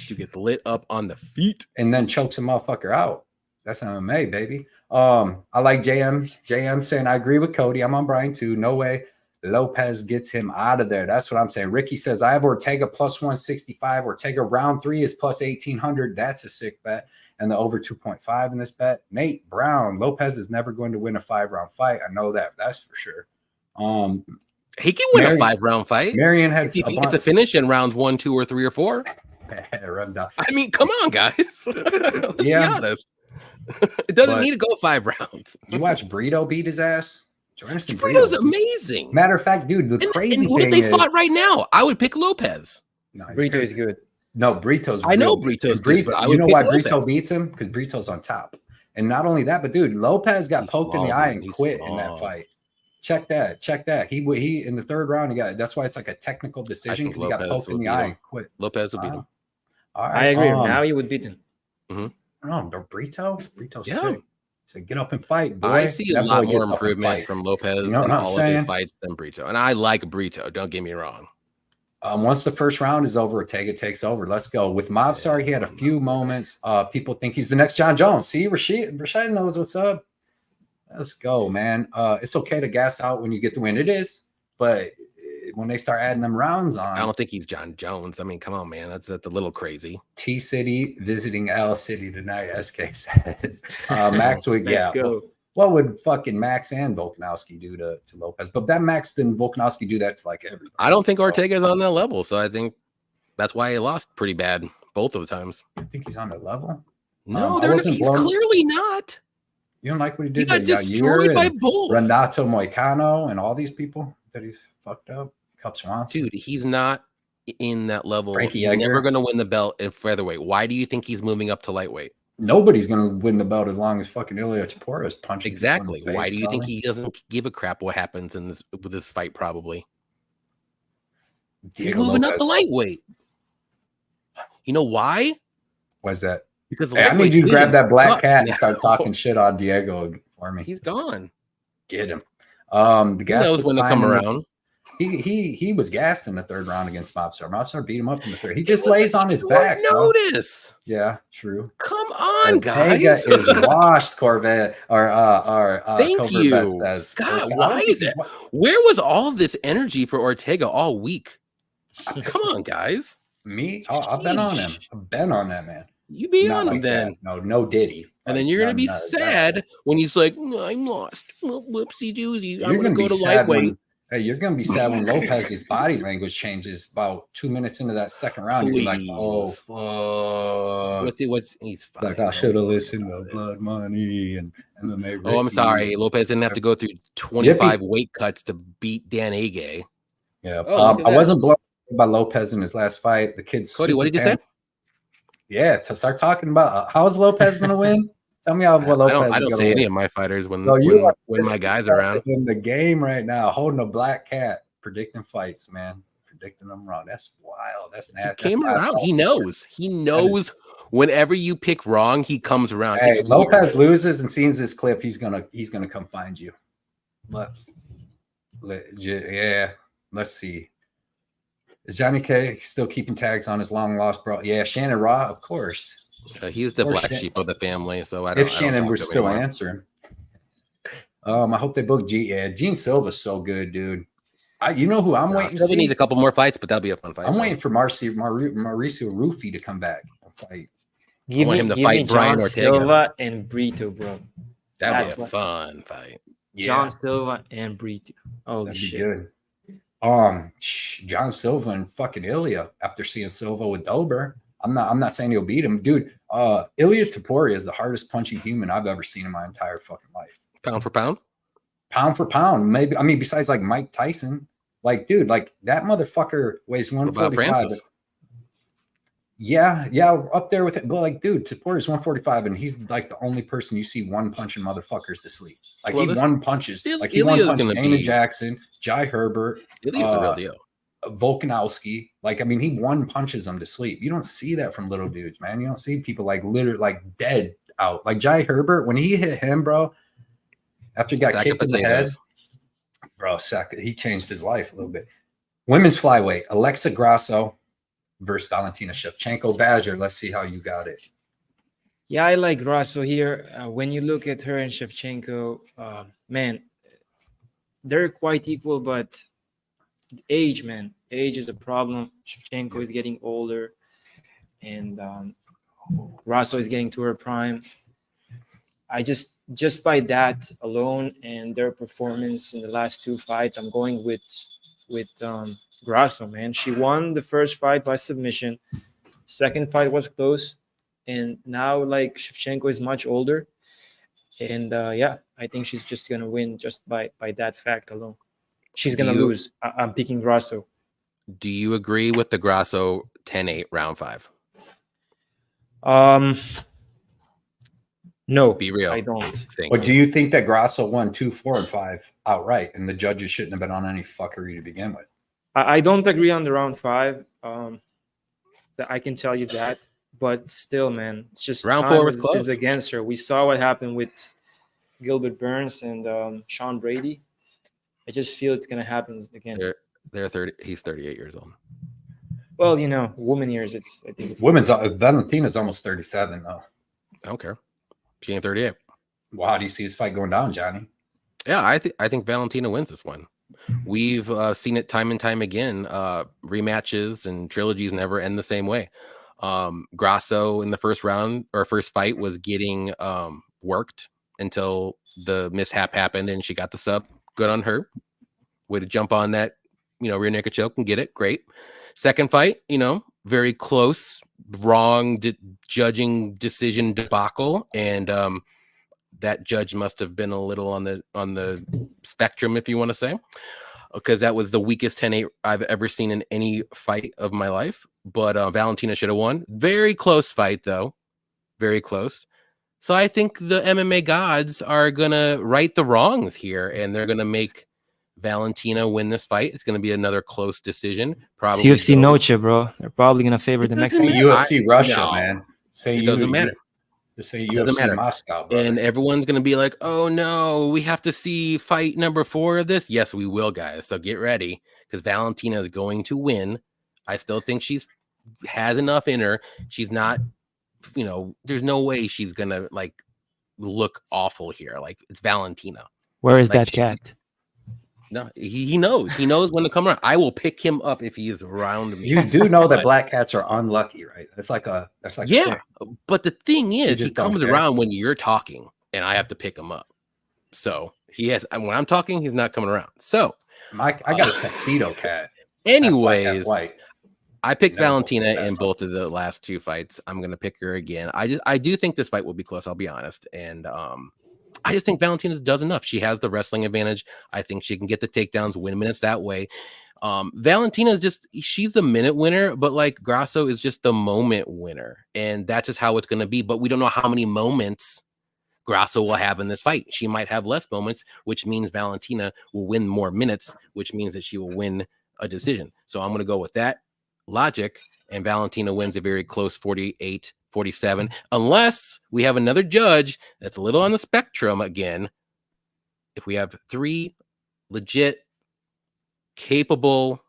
You get lit up on the feet and then chokes a motherfucker out. That's MMA, baby. I like JM saying I agree with Cody. I'm on Brian too. No way Lopez gets him out of there. That's what I'm saying. Ricky says, I have Ortega plus 165. Ortega round 3 is plus 1,800. That's a sick bet. And the over 2.5 in this bet. Nate Brown, Lopez is never going to win a 5-round fight. I know that. That's for sure. He can win a 5-round fight. Marion had he gets the finish in rounds 1, 2, or 3, or 4. I mean, come on, guys. Let's be honest. It doesn't need to go 5 rounds. You watch Brito beat his ass? Brito's amazing. Matter of fact, dude, the crazy and what thing if they is, fought right now? I would pick Lopez. No, Brito is good. No, Brito's. I know Brito's good, but you know why Brito beats him? Because Brito's on top. And not only that, but dude, Lopez got poked in the eye and quit in that fight. Check that. He in the 3rd round, he got. That's why it's like a technical decision because he got poked in the eye and quit. Lopez will beat him. All right, I agree. Now he would beat him. No, Brito's sick. So get up and fight, boy. I see a lot more improvement from Lopez in all of his fights than Brito. And I like Brito, don't get me wrong. Once the 1st round is over, Ortega takes over. Let's go. With Movsar, he had a few moments. People think he's the next John Jones. See, Rashid knows what's up. Let's go, man. It's okay to gas out when you get the win. It is. But when they start adding them rounds on. I don't think he's John Jones. I mean, come on, man. That's a little crazy. T-City visiting L City tonight, SK says. Max would, Let's go. What would fucking Max and Volkanovski do to Lopez? But that Max and Volkanovski do that to like everybody. I don't think Ortega's on that level, so I think that's why he lost pretty bad both of the times. I think he's on that level. No, he's clearly not. You don't like what he did? He got destroyed by both. Renato Moicano and all these people that he's fucked up. Cup Swanson. Dude, he's not in that level. Frankie he's Edgar. Never going to win the belt in featherweight. Why do you think he's moving up to lightweight? Nobody's going to win the belt as long as fucking Ilia Torres punches. Exactly. Why do you think he doesn't give a crap what happens with this fight? Probably. He's moving up to lightweight. You know why? Why's that? Because I need you to grab that black cat and start talking shit on Diego for me. He's gone. Get him. The guy knows when to come around. He was gassed in the 3rd round against Mobstar. Mobstar beat him up in the 3rd. He just lays on his back. Notice. Yeah, true. Come on, Ortega guys. is washed, Corvette. Thank Cobra you. Says. God, why is it? Where was all this energy for Ortega all week? Come on, guys. Me? I've been on him. I've been on that man. You be Not on him like then. That. No Diddy. And then you're gonna be sad when he's like, I'm lost. Well, whoopsie doozy. I'm gonna go to lightweight. You're gonna be sad when Lopez's body language changes about 2 minutes into that 2nd round. You're like, oh fuck. He's fine. Like I should have listened to Blood Money and MMA. Oh, I'm sorry. Lopez didn't have to go through 25 weight cuts to beat Dan Ige. Yeah. I wasn't blown by Lopez in his last fight. The kid's Cody, what did you say? Yeah, to start talking about how is Lopez gonna win? Tell me how Lopez. I don't say any of my fighters when my guys are around. In the game right now, holding a black cat, predicting fights, man, predicting them wrong. That's wild. That's nasty. He came around. He knows. He knows. Whenever you pick wrong, he comes around. Hey, Lopez loses and sees this clip. He's gonna come find you. Yeah. Let's see. Is Johnny K still keeping tags on his long lost bro? Yeah, Shannon Raw, of course. He's the black sheep of the family, so I don't. If Shannon were still answering, I hope they book G. Yeah, Gene Silva's so good, dude. You know who I'm waiting to see? Needs a couple more fights, but that'll be a fun fight. I'm waiting for Mauricio Rufy to come back and fight. Give me Brian Ortega. Silva and Brito, bro. That'd be a fun fight. Yeah. John Silva and Brito. Oh, that'd shit. be good. John Silva and fucking Ilya after seeing Silva with Dober. I'm not saying he'll beat him, dude. Ilya Topuria is the hardest punching human I've ever seen in my entire fucking life. Pound for pound? Pound for pound. Maybe, I mean, besides like Mike Tyson, like, dude, like that motherfucker weighs 145. Yeah, up there with it. But like, dude, Topuria's 145, and he's like the only person you see one punching motherfuckers to sleep. Like he one punches. Like he one punched Dana Jackson, Jai Herbert. Ilya's a real deal. Volkanovski, like I mean, he one punches them to sleep. You don't see that from little dudes, man. You don't see people like literally like dead out. Like Jai Herbert, when he hit him, bro, after he got kicked in the head, bro, he changed his life a little bit. Women's flyweight, Alexa Grasso versus Valentina Shevchenko. Badger, let's see how you got it. Yeah, I like Grasso here. When you look at her and Shevchenko, man, they're quite equal, but age, man. Age is a problem. Shevchenko is getting older, and Grasso is getting to her prime. I just by that alone and their performance in the last 2 fights, I'm going with Grasso, man. She won the first fight by submission. Second fight was close, and now like Shevchenko is much older, and yeah, I think she's just gonna win just by that fact alone. She's gonna lose. I'm picking Grasso. Do you agree with the Grasso 10-8 round 5? No, Be real. I don't. But do you think that Grasso won 2, 4, and 5 outright, and the judges shouldn't have been on any fuckery to begin with? I don't agree on the round 5. That I can tell you that, but still, man, it's just round 4 was close. Is against her. We saw what happened with Gilbert Burns and Sean Brady. I just feel it's gonna happen again. They're 30. He's 38 years old. Well, you know, woman years. I think it's Women's Valentina's almost 37 though. I don't care. She ain't 38. Well, how do you see this fight going down, Johnny? Yeah, I think Valentina wins this one. We've seen it time and time again. Rematches and trilogies never end the same way. Grasso in the first round or first fight was getting worked until the mishap happened and she got the sub. Good on her. Way to jump on that, rear naked choke and get it. Great. Second fight, very close, wrong judging decision debacle, and that judge must have been a little on the spectrum, if you want to say, because that was the weakest 10-8 I've ever seen in any fight of my life. But Valentina should have won. Very close fight, though. Very close. So I think the MMA gods are going to right the wrongs here, and they're going to make Valentina win this fight. It's going to be another close decision. Probably UFC Noche, bro. They're probably going to favor the next fight. UFC Russia, man. Say it doesn't matter. Just say UFC Moscow, brother. And everyone's going to be like, oh no, we have to see fight number 4 of this. Yes, we will, guys. So get ready, because Valentina is going to win. I still think has enough in her. She's not, there's no way she's going to look awful here. Like, it's Valentina. Where is that cat? No, he knows. He knows when to come around. I will pick him up if he's around me. You do know that black cats are unlucky, right? That's like yeah. But the thing is, he comes around when you're talking, and I have to pick him up. So when I'm talking, he's not coming around. So I got a tuxedo cat. Anyways, I picked Valentina in both of the last 2 fights. I'm gonna pick her again. I do think this fight will be close. I'll be honest, and I just think Valentina does enough. She has the wrestling advantage. I think she can get the takedowns, win minutes that way. Valentina is she's the minute winner, but Grasso is just the moment winner. And that's just how it's going to be. But we don't know how many moments Grasso will have in this fight. She might have less moments, which means Valentina will win more minutes, which means that she will win a decision. So I'm going to go with that logic. And Valentina wins a very close 48-47, unless we have another judge that's a little on the spectrum again. If we have 3 legit, capable,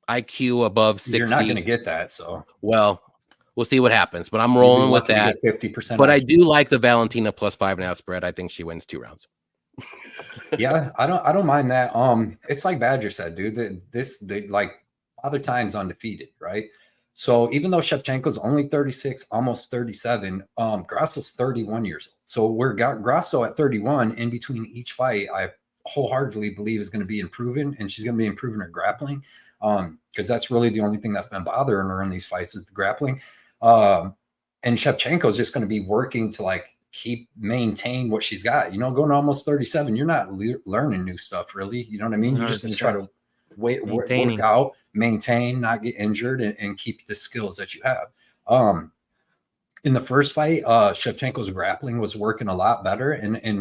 IQ above 60, you're not going to get that. So, well, we'll see what happens. But I'm rolling with that. 50%. But I do like the Valentina plus 5.5 spread. I think she wins 2 rounds. Yeah, I don't mind that. It's like Badger said, dude. Father Time's undefeated, right? So even though Shevchenko's only 36, almost 37, Grasso's 31 years old. So we're got Grasso at 31 in between each fight. I wholeheartedly believe is going to be improving, and she's going to be improving her grappling, because that's really the only thing that's been bothering her in these fights is the grappling. And Shevchenko is just going to be working to maintain what she's got. Going to almost 37, you're not learning new stuff, really. You know what I mean? You're just going to try to work out, maintain, not get injured, and keep the skills that you have. In the first fight, Shevchenko's grappling was working a lot better, and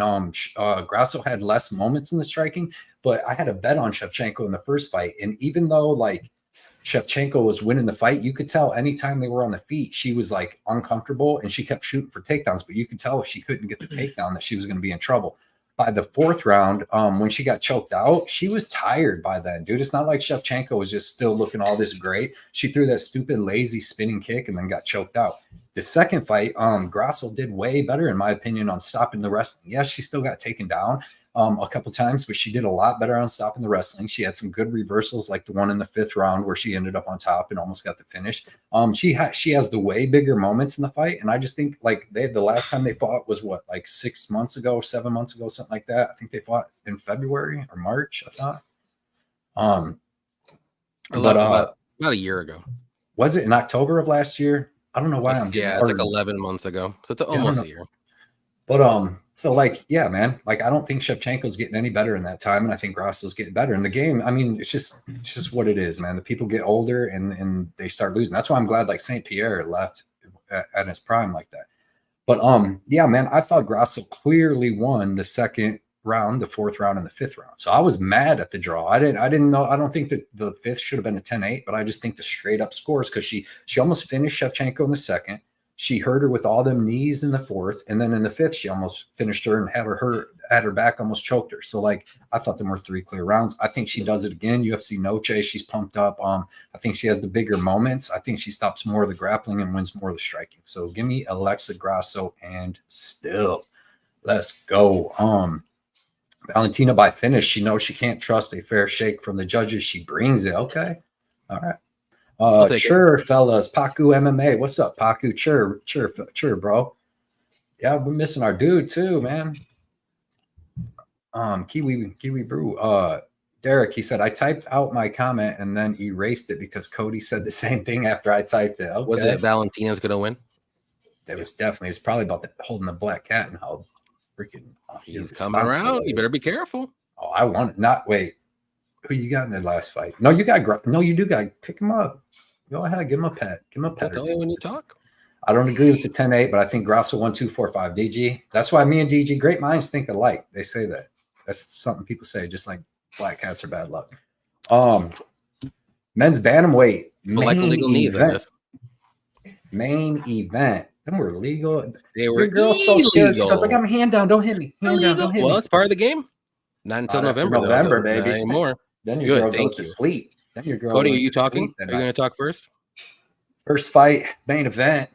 Grasso had less moments in the striking. But I had a bet on Shevchenko in the first fight, and even though Shevchenko was winning the fight, you could tell anytime they were on the feet, she was uncomfortable, and she kept shooting for takedowns. But you could tell if she couldn't get the takedown that she was going to be in trouble. By the 4th round, when she got choked out, she was tired by then, dude. It's not like Shevchenko was just still looking all this great. She threw that stupid, lazy spinning kick and then got choked out. The second fight, Grasso did way better, in my opinion, on stopping the wrestling. Yes, she still got taken down, a couple times, but she did a lot better on stopping the wrestling. She had some good reversals, like the one in the 5th round where she ended up on top and almost got the finish. She has the way bigger moments in the fight, and I just think like the last time they fought was what, like 6 months ago, 7 months ago, something like that. I think they fought in February or March, I thought. About a year ago. Was it in October of last year? I don't know why I'm getting. Yeah, it's like 11 months ago, so it's almost a year. But so like, yeah, man, like I don't think Shevchenko's getting any better in that time, and I think Grasso's getting better in the game. I mean, it's just what it is, man. The people get older and they start losing. That's why I'm glad like St. Pierre left at his prime like that. But yeah, man, I thought Grasso clearly won the 2nd round, the 4th round, and the 5th round. So I was mad at the draw. I didn't know. I don't think that the 5th should have been a 10-8, but I just think the straight up scores, because she almost finished Shevchenko in the 2nd. She hurt her with all them knees in the 4th, and then in the 5th, she almost finished her and had her back, almost choked her. So like, I thought there were 3 clear rounds. I think she does it again. UFC Noche, she's pumped up. I think she has the bigger moments. I think she stops more of the grappling and wins more of the striking. So give me Alexa Grasso and still. Let's go. Valentina by finish. She knows she can't trust a fair shake from the judges. She brings it. Okay. All right. Sure, fellas. Paku MMA. What's up, Paku? Sure, bro. Yeah, we're missing our dude too, man. Kiwi Brew. Derek, he said, I typed out my comment and then erased it because Cody said the same thing after I typed it. Okay. Was it Valentina's gonna win? It was definitely. It's probably about holding the black cat and how freaking he's coming around. You better be careful. Oh, I want it. Not wait. Who you got in the last fight? No, you do got pick him up. Go ahead, give him a pet. Give him a pet. Tell you when you talk. I don't agree with the 10-8, but I think Grasso 1, 2, 4, 5. DG. That's why me and DG, great minds think alike. They say that. That's something people say, just like black cats are bad luck. Men's bantamweight. Main event. Them were legal. They were girls so scared. She goes, I got my hand down. Don't hit me. Hand down, don't hit me. Well, it's part of the game. Not until November. November, baby. Not anymore. Then your girl goes to sleep. Then your girl. Cody, are you talking? Are you going to talk first? First fight, main event.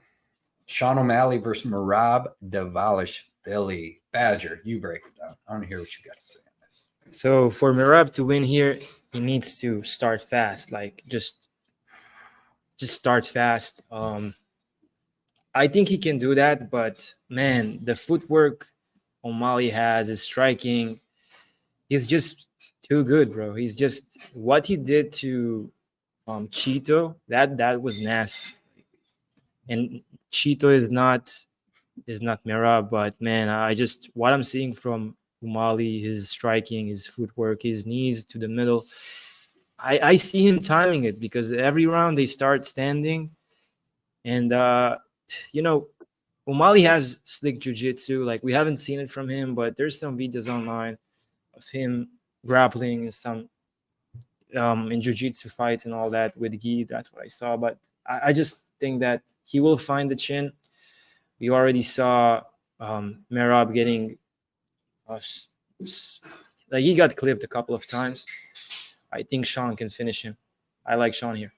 Sean O'Malley versus Merab Dvalishvili. Badger, you break it down. I want to hear what you got to say on this. So for Merab to win here, he needs to start fast. Like just start fast. I think he can do that, but man, the footwork O'Malley has, his striking, he's just too good, bro. He's just what he did to Cheeto. That was nasty. And Cheeto is not Merab, but man, what I'm seeing from O'Malley, his striking, his footwork, his knees to the middle. I see him timing it because every round they start standing, and O'Malley has slick jiu-jitsu. Like, we haven't seen it from him, but there's some videos online of him grappling and some in jiu-jitsu fights and all that with gi. That's what I saw. But I just think that he will find the chin. We already saw Merab getting like he got clipped a couple of times. I think Sean can finish him. I like Sean here.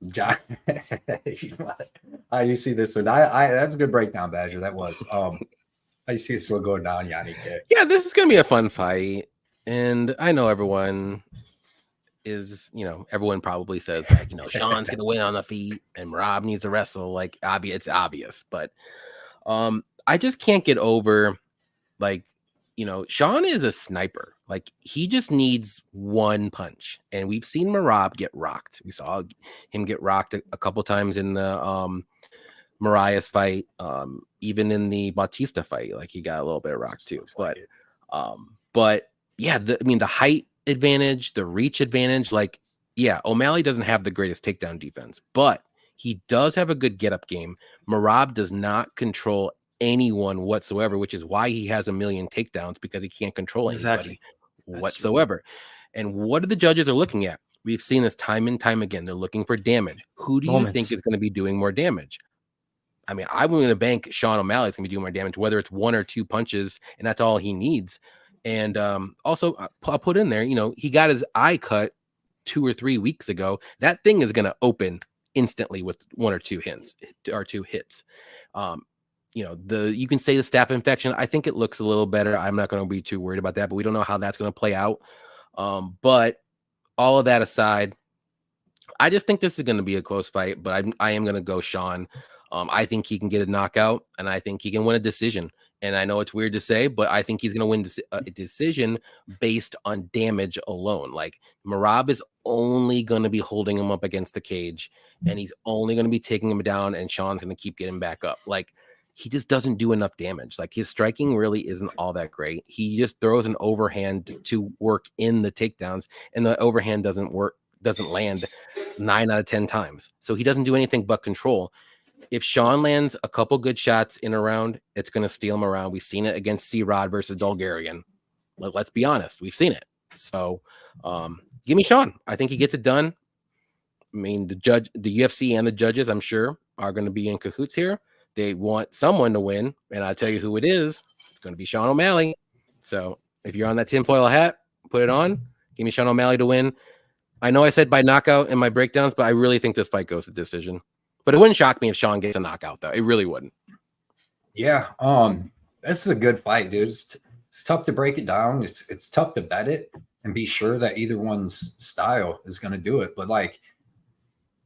John, how you see this one? I that's a good breakdown, Badger. That was how you see this one going down, Yanni? Yeah, this is gonna be a fun fight, and I know everyone is, everyone probably says like, Sean's gonna win on the feet and Merab needs to wrestle. Like, it's obvious, but I just can't get over, like, Sean is a sniper. Like, he just needs one punch, and we've seen Merab get rocked. We saw him get rocked a couple times in the Mariah's fight, even in the Bautista fight. Like, he got a little bit of rocked too. But yeah, the height advantage, the reach advantage. Like, yeah, O'Malley doesn't have the greatest takedown defense, but he does have a good get-up game. Merab does not control anyone whatsoever, which is why he has a million takedowns, because he can't control anybody whatsoever. And what are the judges are looking at? We've seen this time and time again. They're looking for damage. Who do you think is going to be doing more damage? I mean, I'm going to bank Sean O'Malley is going to be doing more damage, whether it's 1 or 2 punches, and that's all he needs. And also, I'll put in there, he got his eye cut 2 or 3 weeks ago. That thing is going to open instantly with 1 or 2 hits. you can say the staph infection. I think it looks a little better. I'm not going to be too worried about that, but we don't know how that's going to play out. But all of that aside, I just think this is going to be a close fight, but I am going to go Sean. I think he can get a knockout, and I think he can win a decision. And I know it's weird to say, but I think he's going to win a decision based on damage alone. Like Merab is only going to be holding him up against the cage, and he's only going to be taking him down, and Sean's going to keep getting back up. Like he just doesn't do enough damage. Like his striking really isn't all that great. He just throws an overhand to work in the takedowns, and the overhand doesn't land 9 out of 10 times. So he doesn't do anything but control. If Sean lands a couple good shots in a round, it's going to steal him around. We've seen it against C-Rod versus Bulgarian. Let's be honest. We've seen it. So give me Sean. I think he gets it done. I mean, the UFC and the judges, I'm sure, are going to be in cahoots here. They want someone to win, and I'll tell you who it is. It's going to be Sean O'Malley. So if you're on that tinfoil hat, put it on. Give me Sean O'Malley to win. I know I said by knockout in my breakdowns, but I really think this fight goes to decision. But it wouldn't shock me if Sean gets a knockout, though. It really wouldn't. Yeah, this is a good fight, dude. It's tough to break it down. It's tough to bet it and be sure that either one's style is going to do it. But like,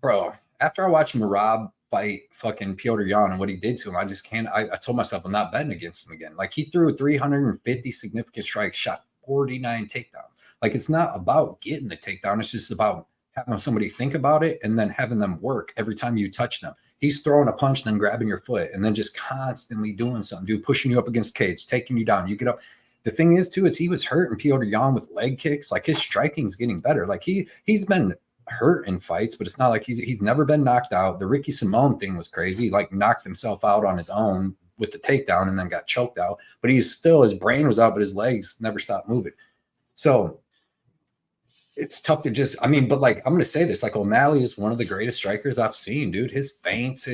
bro, after I watched Merab fight fucking Petr Yan and what he did to him, I just can't. I told myself I'm not betting against him again. Like he threw 350 significant strikes, shot 49 takedowns. Like it's not about getting the takedown. It's just about having somebody think about it and then having them work every time you touch them. He's throwing a punch, then grabbing your foot, and then just constantly doing something, dude, pushing you up against cage, taking you down. You get up. The thing is, too, is he was hurt in Petr Yan with leg kicks. Like his striking's getting better. Like he's been hurt in fights, but it's not like he's never been knocked out. The Ricky Simone thing was crazy. He like knocked himself out on his own with the takedown and then got choked out. But his brain was out, but his legs never stopped moving. So it's tough to just, but like, I'm going to say this, like O'Malley is one of the greatest strikers I've seen, dude. His feints,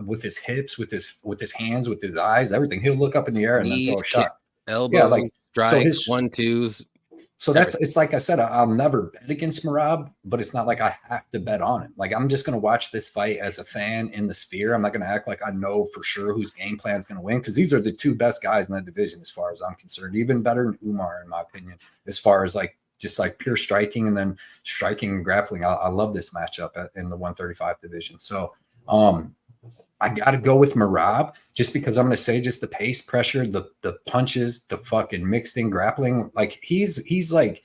with his hips, with his hands, with his eyes, everything. He'll look up in the air and then throw a shot. Elbows, yeah, like strikes, 1-2s. So it's like I said, I'll never bet against Merab, but it's not like I have to bet on it. Like I'm just going to watch this fight as a fan in the sphere. I'm not going to act like I know for sure whose game plan is going to win, because these are the two best guys in that division as far as I'm concerned. Even better than Umar, in my opinion, as far as like just like pure striking and then striking and grappling. I love this matchup in the 135 division. So I got to go with Merab just because I'm going to say just the pace, pressure, the punches, the fucking mixed in grappling. Like he's like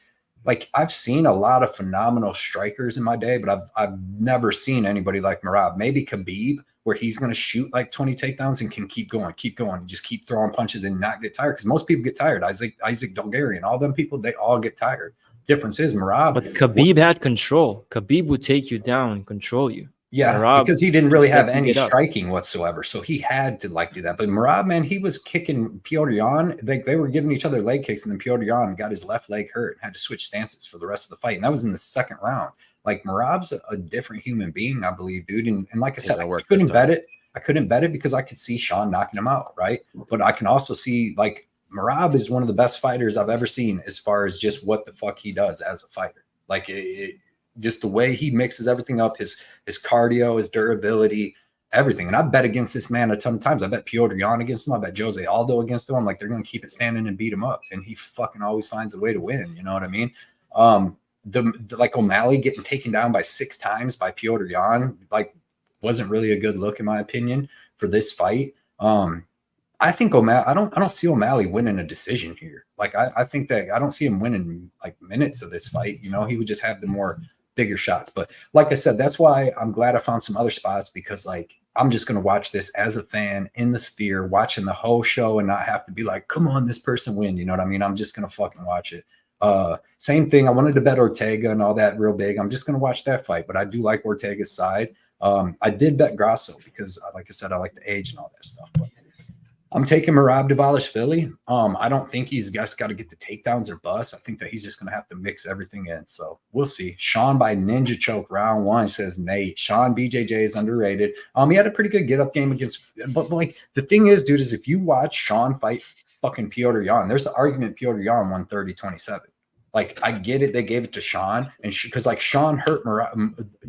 I've seen a lot of phenomenal strikers in my day, but I've never seen anybody like Merab. Maybe Khabib, where he's going to shoot like 20 takedowns and can keep going, and just keep throwing punches and not get tired. Because most people get tired. Isaac Dolgarian, all them people, they all get tired. Difference is Merab. But Khabib had control. Khabib would take you down and control you. Yeah, Merab, because he didn't really have any striking whatsoever. So he had to like do that. But Merab, man, he was kicking Petr Yan. They were giving each other leg kicks, and then Petr Yan got his left leg hurt and had to switch stances for the rest of the fight. And that was in the second round. Like Merab's a different human being, I believe, dude. And like I said, I couldn't bet it. I couldn't bet it because I could see Sean knocking him out, right? But I can also see like Merab is one of the best fighters I've ever seen as far as just what the fuck he does as a fighter. Like just the way he mixes everything up, his cardio, his durability, everything. And I bet against this man a ton of times. I bet Petr Yan against him. I bet Jose Aldo against him. I'm like, they're going to keep it standing and beat him up. And he fucking always finds a way to win. You know what I mean? Like O'Malley getting taken down by 6 times by Petr Yan, like wasn't really a good look in my opinion for this fight. I think O'Malley, I don't see O'Malley winning a decision here. Like I think that I don't see him winning like minutes of this fight. You know, he would just have the more bigger shots. But like I said, that's why I'm glad I found some other spots, because like I'm just going to watch this as a fan in the sphere, watching the whole show and not have to be like, come on, this person win. You know what I mean? I'm just going to fucking watch it. Same thing. I wanted to bet Ortega and all that real big. I'm just going to watch that fight, but I do like Ortega's side. I did bet Grasso because like I said, I like the age and all that stuff, but I'm taking Merab Dvalishvili. I don't think he's got to get the takedowns or bust. I think that he's just going to have to mix everything in. So we'll see. Sean by ninja choke round 1, says Nate. Sean BJJ is underrated. He had a pretty good get-up game against – but like the thing is, dude, is if you watch Sean fight fucking Petr Yan, there's the argument Petr Yan won 30-27. Like, I get it. They gave it to Sean, and because like Sean hurt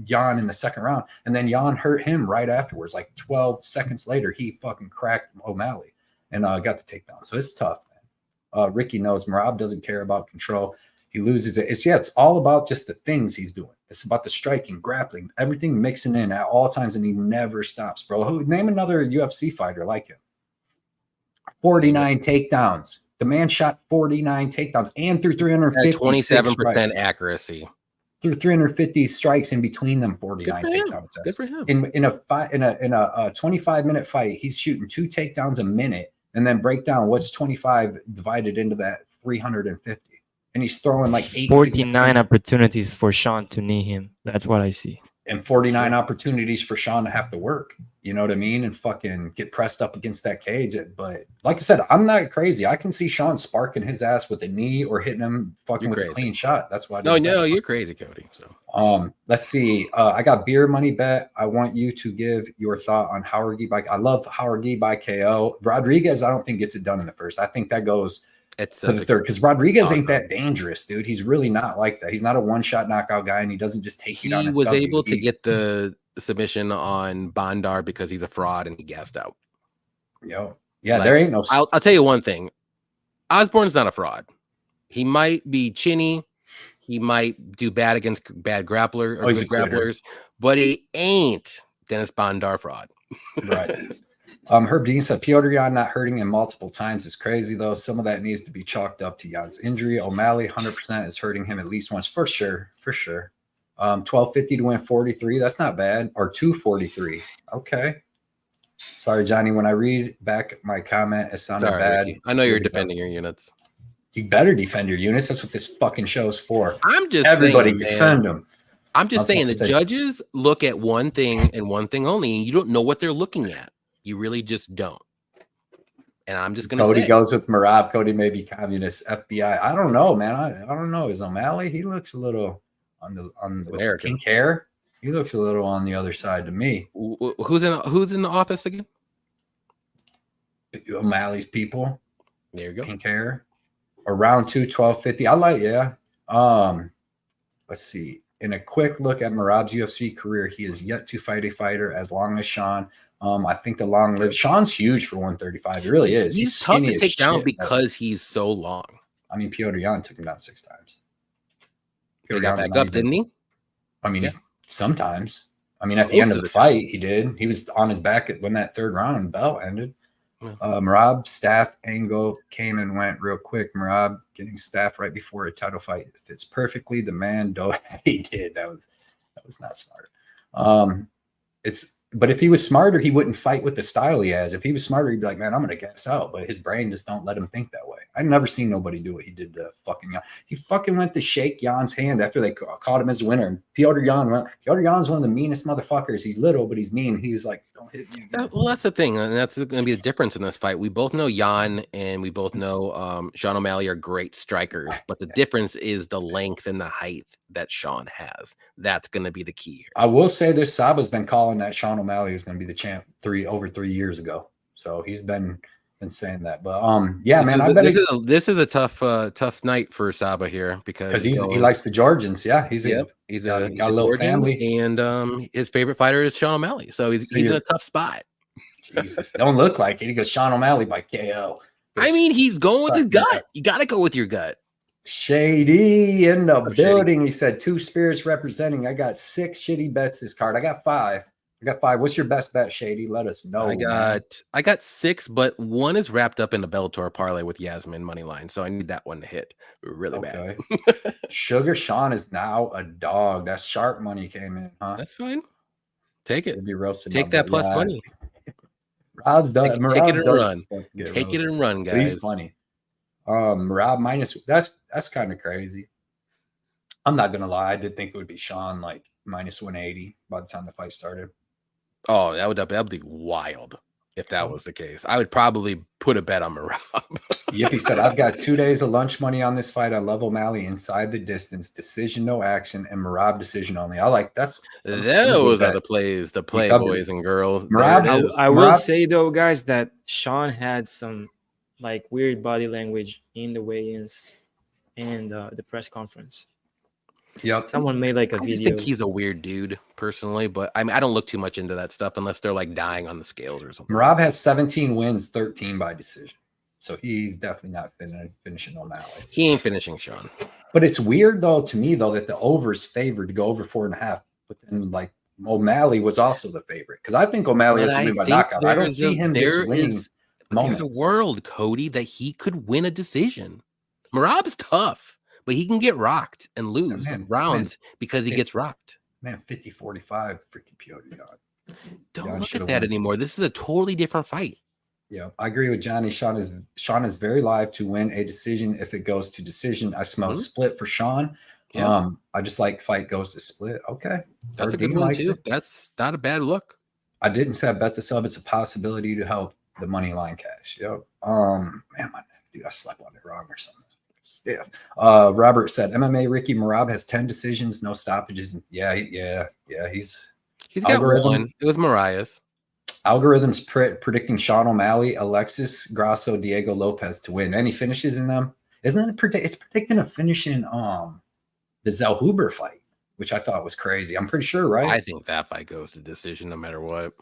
Jan in the second round, and then Jan hurt him right afterwards. Like 12 seconds later, he fucking cracked O'Malley and got the takedown. So it's tough, man. Ricky knows Merab doesn't care about control. He loses it. It's all about just the things he's doing. It's about the striking, grappling, everything mixing in at all times, and he never stops, bro. Name another UFC fighter like him. 49 takedowns. The man shot 49 takedowns and threw 350. 27% accuracy. Threw 350 strikes in between them 49 takedowns. Good for him. In a 25-minute fight, he's shooting 2 takedowns a minute, and then break down what's 25 divided into that 350. And he's throwing like 49 opportunities for Sean to knee him. That's what I see. And 49 opportunities for Sean to have to work. You know what I mean? And fucking get pressed up against that cage. But like I said, I'm not crazy. I can see Sean sparking his ass with a knee or hitting him fucking with a clean shot. That's why. No, you're crazy, Cody. So let's see. I got beer money bet. I want you to give your thought on Howe by. I love Howe by KO. Rodriguez, I don't think gets it done in the first. I think that goes to the third, because Rodriguez ain't that dangerous, dude. He's really not like that. He's not a one-shot knockout guy, and he doesn't just take you down. He was able to get the submission on Bondar because he's a fraud and he gassed out. Yeah, like, there ain't no. I'll tell you one thing. Osborne's not a fraud. He might be chinny. He might do bad against bad grappler or good grapplers, but he ain't Dennis Bondar fraud. Right. Herb Dean said Piotr Jan not hurting him multiple times is crazy, though. Some of that needs to be chalked up to Jan's injury. O'Malley 100% is hurting him at least once, for sure. 1250 to win 43. That's not bad. Or 243. Okay. Sorry, Johnny. When I read back my comment, it sounded bad. Ricky. I know you're defending your units. You better defend your units. That's what this fucking show's for. I'm just everybody saying, defend them. I'm just saying the judges look at one thing and one thing only, and you don't know what they're looking at. You really just don't. And I'm just going to say. Cody goes with Merab. Cody may be communist. FBI. I don't know, man. I don't know. Is O'Malley? He looks a little on the pink hair. He looks a little on the other side to me. Who's in the office again? O'Malley's people. There you go. Pink hair. Around 1250. I like, yeah. Let's see. In a quick look at Merab's UFC career, he is yet to fight a fighter as long as Sean. I think the long live. Sean's huge for 135. He really is. He's tough to take down because he's so long. I mean, Piotr Jan took him down 6 times. He got back up, didn't he? I mean, sometimes. I mean, at the end of the fight, he did. He was on his back when that third round bell ended. Merab staff angle came and went real quick. Merab getting staff right before a title fight fits perfectly. The man, he did. That was not smart. But if he was smarter, he wouldn't fight with the style he has. If he was smarter, he'd be like, man, I'm going to gas out. But his brain just don't let him think that way. I've never seen nobody do what he did to fucking Jan. He fucking went to shake Jan's hand after they caught him as winner. And Piotr Jan's one of the meanest motherfuckers. He's little, but he's mean. He was like, don't hit me again. Well, that's the thing. And that's going to be the difference in this fight. We both know Jan and we both know Sean O'Malley are great strikers. But the difference is the length and the height that Sean has. That's going to be the key here. I will say this, Saba's been calling that Sean O'Malley is going to be the champ over 3 years ago. So he's been saying that. But this is a tough night for Saba here because he likes the Georgians. Yeah, he's got a little Georgian family, and his favorite fighter is Sean O'Malley. So he's in a tough spot. Jesus, don't look like it. He goes Sean O'Malley by KO. I mean, he's going with his gut. You got to go with your gut. Shady in the building. Shady. He said 2 spirits representing. I got 6 shitty bets this card. I got 5. What's your best bet, Shady? Let us know. I got 6, but 1 is wrapped up in a Bellator parlay with Yasmin money line, so I need that one to hit really bad. Sugar Sean is now a dog. That sharp money came in, huh? That's fine. Take it. Be roasted. Take that plus money. Rob's done. Take it and run. Take it and run, guys. He's funny. Rob minus. That's kind of crazy. I'm not gonna lie. I did think it would be Sean like minus 180 by the time the fight started. Oh, that would be wild if that was the case. I would probably put a bet on Merab. Yippee said, I've got 2 days of lunch money on this fight. I love O'Malley inside the distance, decision, no action, and Merab decision only. I like those are the plays to play, boys and girls. I will say though, guys, that Sean had some like weird body language in the weigh-ins. and the press conference. Yep. Someone made like a I just video. think he's a weird dude personally, but I mean, I don't look too much into that stuff unless they're like dying on the scales or something. Merab has 17 wins, 13 by decision. So he's definitely not finishing O'Malley. He ain't finishing Sean. But it's weird though to me though that the over's favored to go over 4.5. But then like O'Malley was also the favorite because I think O'Malley has to win by knockout. I don't see him just winning moments. There's a world, Cody, that he could win a decision. Merab is tough, but he can get rocked and lose rounds because he gets rocked. Man, 50-45, freaking Piotr Jan. Don't look at that anymore. This is a totally different fight. Yeah, I agree with Johnny. Sean is very live to win a decision if it goes to decision. I smell split for Sean. Yeah. I just like fight goes to split. Okay. That's a good one too. That's not a bad look. I didn't say I bet the sub. It's a possibility to help the money line cash. Yep. Man, dude, I slept on it wrong or something. Yeah. Robert said MMA Ricky Merab has 10 decisions, no stoppages. Yeah. He's got one. It was Mariah's. Algorithms predicting Sean O'Malley, Alexis Grasso, Diego Lopez to win. Any finishes in them? Isn't it? It's predicting a finish in the Zellhuber fight, which I thought was crazy. I'm pretty sure, right? I think that fight goes to decision no matter what.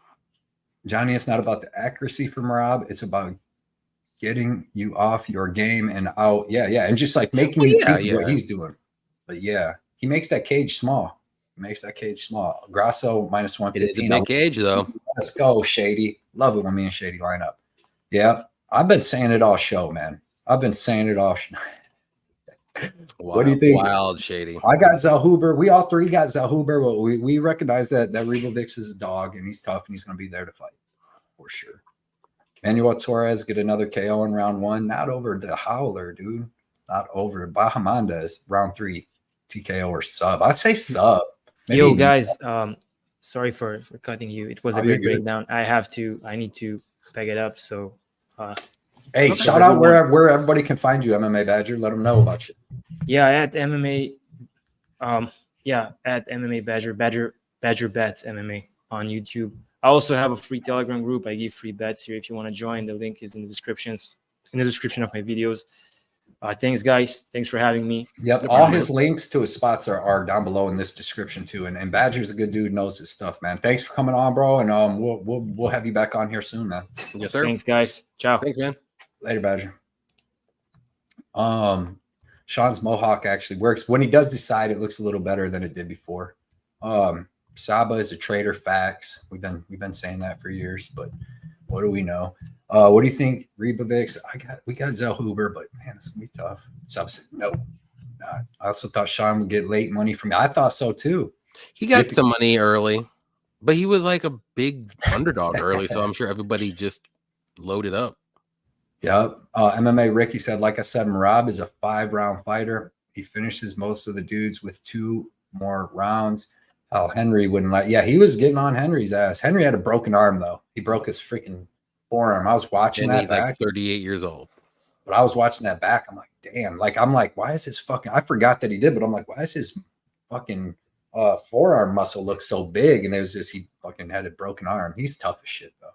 Johnny, it's not about the accuracy for Merab. It's about getting you off your game and out. Yeah. And just like making you think what he's doing. But yeah, he makes that cage small. Grasso minus 115. It's a big cage, though. Let's go, Shady. Love it when me and Shady line up. Yeah. I've been saying it all show, man. I've been saying it all. What do you think? Wild, Shady. I got Zellhuber. We all three got Zellhuber, but we recognize that Ribovics is a dog and he's tough and he's going to be there to fight for sure. Manuel Torres get another KO in round 1. Not over the Howler, dude. Not over Bahamondes. Round 3 TKO or sub. I'd say sub. Maybe. Yo, guys. Sorry for cutting you. It was a great breakdown. I need to pick it up. So, hey, shout out where everybody can find you, MMA Badger. Let them know about you. Yeah, at MMA. At MMA Badger Bets MMA on YouTube. I also have a free Telegram group. I give free bets here if you want to join. The link is in the description of my videos. Thanks, guys. Thanks for having me. Yep. All his links to his spots are down below in this description too. And Badger's a good dude, knows his stuff, man. Thanks for coming on, bro. And we'll have you back on here soon, man. Yes, sir. Thanks, guys. Ciao. Thanks, man. Later, Badger. Sean's mohawk actually works. When he does decide, it looks a little better than it did before. Saba is a trader, facts. We've been saying that for years, but what do we know? What do you think, Ribovics? We got Zellhuber, but man, it's gonna be tough. Saba said no. I also thought Sean would get late money from me. I thought so too. He got some money early, but he was like a big underdog early, so I'm sure everybody just loaded up. Yep. MMA Ricky said, like I said, Merab is a 5-round fighter. He finishes most of the dudes with 2 more rounds. Henry wouldn't let. Yeah, he was getting on Henry's ass. Henry had a broken arm though. He broke his freaking forearm. I was watching that back. Like 38 years old. But I was watching that back. I'm like, damn. I'm like, why is his fucking? I forgot that he did, but I'm like, why is his fucking forearm muscle look so big? And it was just he fucking had a broken arm. He's tough as shit though.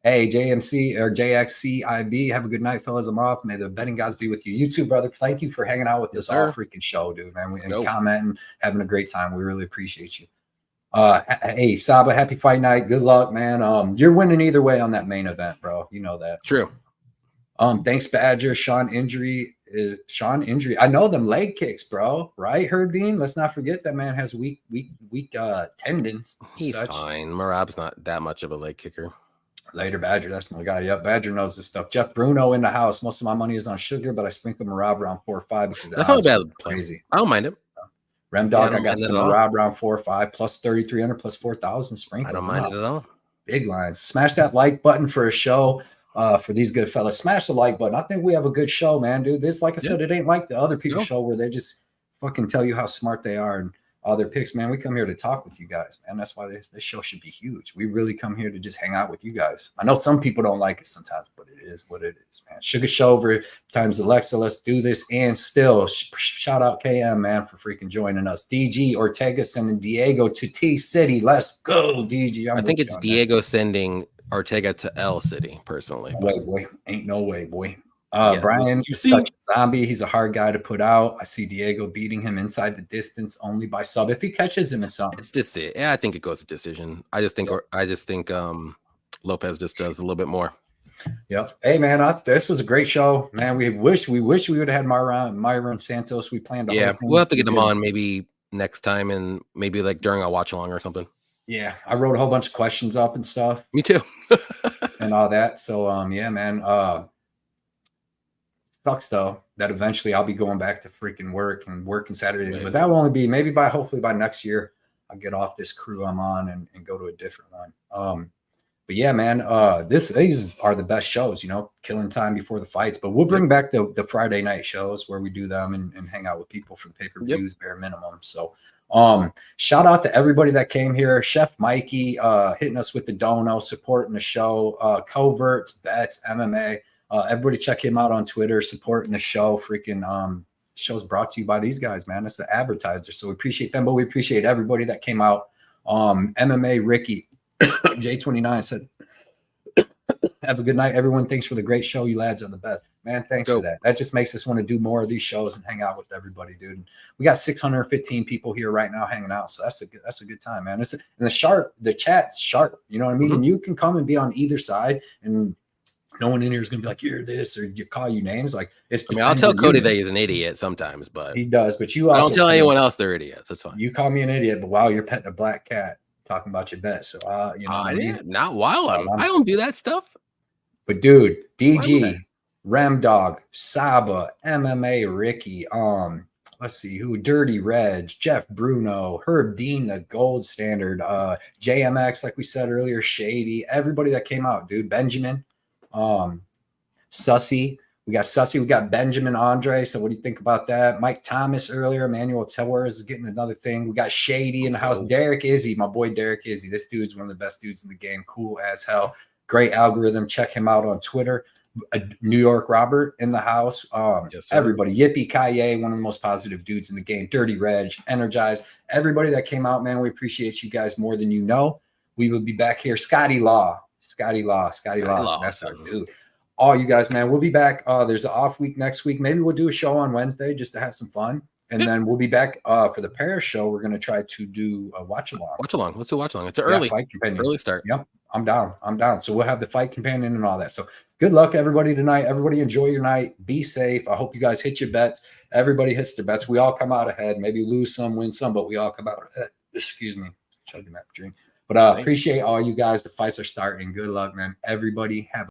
Hey, JMC or JXCIB, have a good night, fellas. I'm off. May the betting gods be with you. You too, brother. Thank you for hanging out with this all freaking show, dude, man. And commenting, having a great time. We really appreciate you. Hey, Saba, happy fight night. Good luck, man. You're winning either way on that main event, bro. You know that. True. Thanks, Badger. Sean injury. I know them leg kicks, bro. Right, Herdine? Let's not forget that man has weak tendons. He's fine. Merab's not that much of a leg kicker. Later, Badger. That's my guy. Yep, Badger knows this stuff. Jeff Bruno in the house. Most of my money is on sugar, but I sprinkle Merab around 4 or 5 because that's not a bad crazy. I don't mind it. Rem Dog, I got some Merab around 4 or 5 plus 3,300 plus 4,000 sprinkles. I don't mind it at all. Big lines. Smash that like button for a show. For these good fellas, smash the like button. I think we have a good show, man, dude. This, like I said, it ain't like the other people's show where they just fucking tell you how smart they are and all their picks, man. We come here to talk with you guys, man. That's why this show should be huge. We really come here to just hang out with you guys. I know some people don't like it sometimes, but it is what it is, man. Sugar Shover times Alexa. Let's do this. And still, shout out KM, man, for freaking joining us. DG Ortega sending Diego to T City. Let's go, DG. I think it's Diego sending Ortega to L City, personally. Wait, boy. Ain't no way, boy. Brian you is see, such a zombie. He's a hard guy to put out. I see Diego beating him inside the distance only by sub. If he catches him, it's something. it's just it. Yeah, I think it goes to decision. I just think Lopez just does a little bit more. Yep. Hey man, this was a great show, man. We wish we would have had Mairon Santos. We planned a whole thing. We'll have to get him on maybe next time, and maybe like during a watch along or something. Yeah, I wrote a whole bunch of questions up and stuff. Me too. And all that. So yeah, man. Sucks though that eventually I'll be going back to freaking working Saturdays, but that will only be maybe hopefully by next year I'll get off this crew I'm on and go to a different one. But yeah, man, these are the best shows, killing time before the fights. But we'll bring back the Friday night shows where we do them and hang out with people for the pay-per-views, bare minimum. So shout out to everybody that came here. Chef Mikey hitting us with the dono, supporting the show, coverts, bets, MMA. Everybody check him out on Twitter, supporting the show. Freaking show's brought to you by these guys, man. It's an advertiser. So we appreciate them, but we appreciate everybody that came out. MMA Ricky J29 said, have a good night, everyone. Thanks for the great show. You lads are the best. Man, thanks for that. That just makes us want to do more of these shows and hang out with everybody, dude. And we got 615 people here right now hanging out. So that's a good time, man. And the chat's sharp. You know what I mean? And you can come and be on either side, and no one in here is gonna be like, you're this, or you call you names. Like I'll tell Cody that he's an idiot sometimes, but he does. But you also I don't tell anyone else they're idiots. That's fine. You call me an idiot, but wow, you're petting a black cat talking about your bet. So not while I don't do that stuff. But dude, DG, Remdog, Saba, MMA Ricky, let's see who, Dirty Reg, Jeff Bruno, Herb Dean, the gold standard, JMX, like we said earlier, Shady, everybody that came out, dude. Benjamin, Sussy, we got Benjamin Andre. So what do you think about that? Mike Thomas earlier, Emmanuel Torres is getting another thing. We got Shady in the house. Derek Izzy, my boy Derek Izzy. This dude's one of the best dudes in the game. Cool as hell. Great algorithm. Check him out on Twitter. New York Robert in the house. Everybody. Yippee Kaye, one of the most positive dudes in the game. Dirty Reg, Energized. Everybody that came out, man, we appreciate you guys more than you know. We will be back here. Scotty Law. That's our dude. All you guys, man, we'll be back. There's an off week next week. Maybe we'll do a show on Wednesday just to have some fun. And then we'll be back for the Paris show. We're going to try to do a watch along. Let's do watch along. It's an early fight companion. Early start. Yep. I'm down. So we'll have the fight companion and all that. So good luck, everybody, tonight. Everybody enjoy your night. Be safe. I hope you guys hit your bets. Everybody hits their bets. We all come out ahead. Maybe lose some, win some, but we all come out ahead. Excuse me. Chugging that drink. But appreciate all you guys. The fights are starting. Good luck, man. Everybody have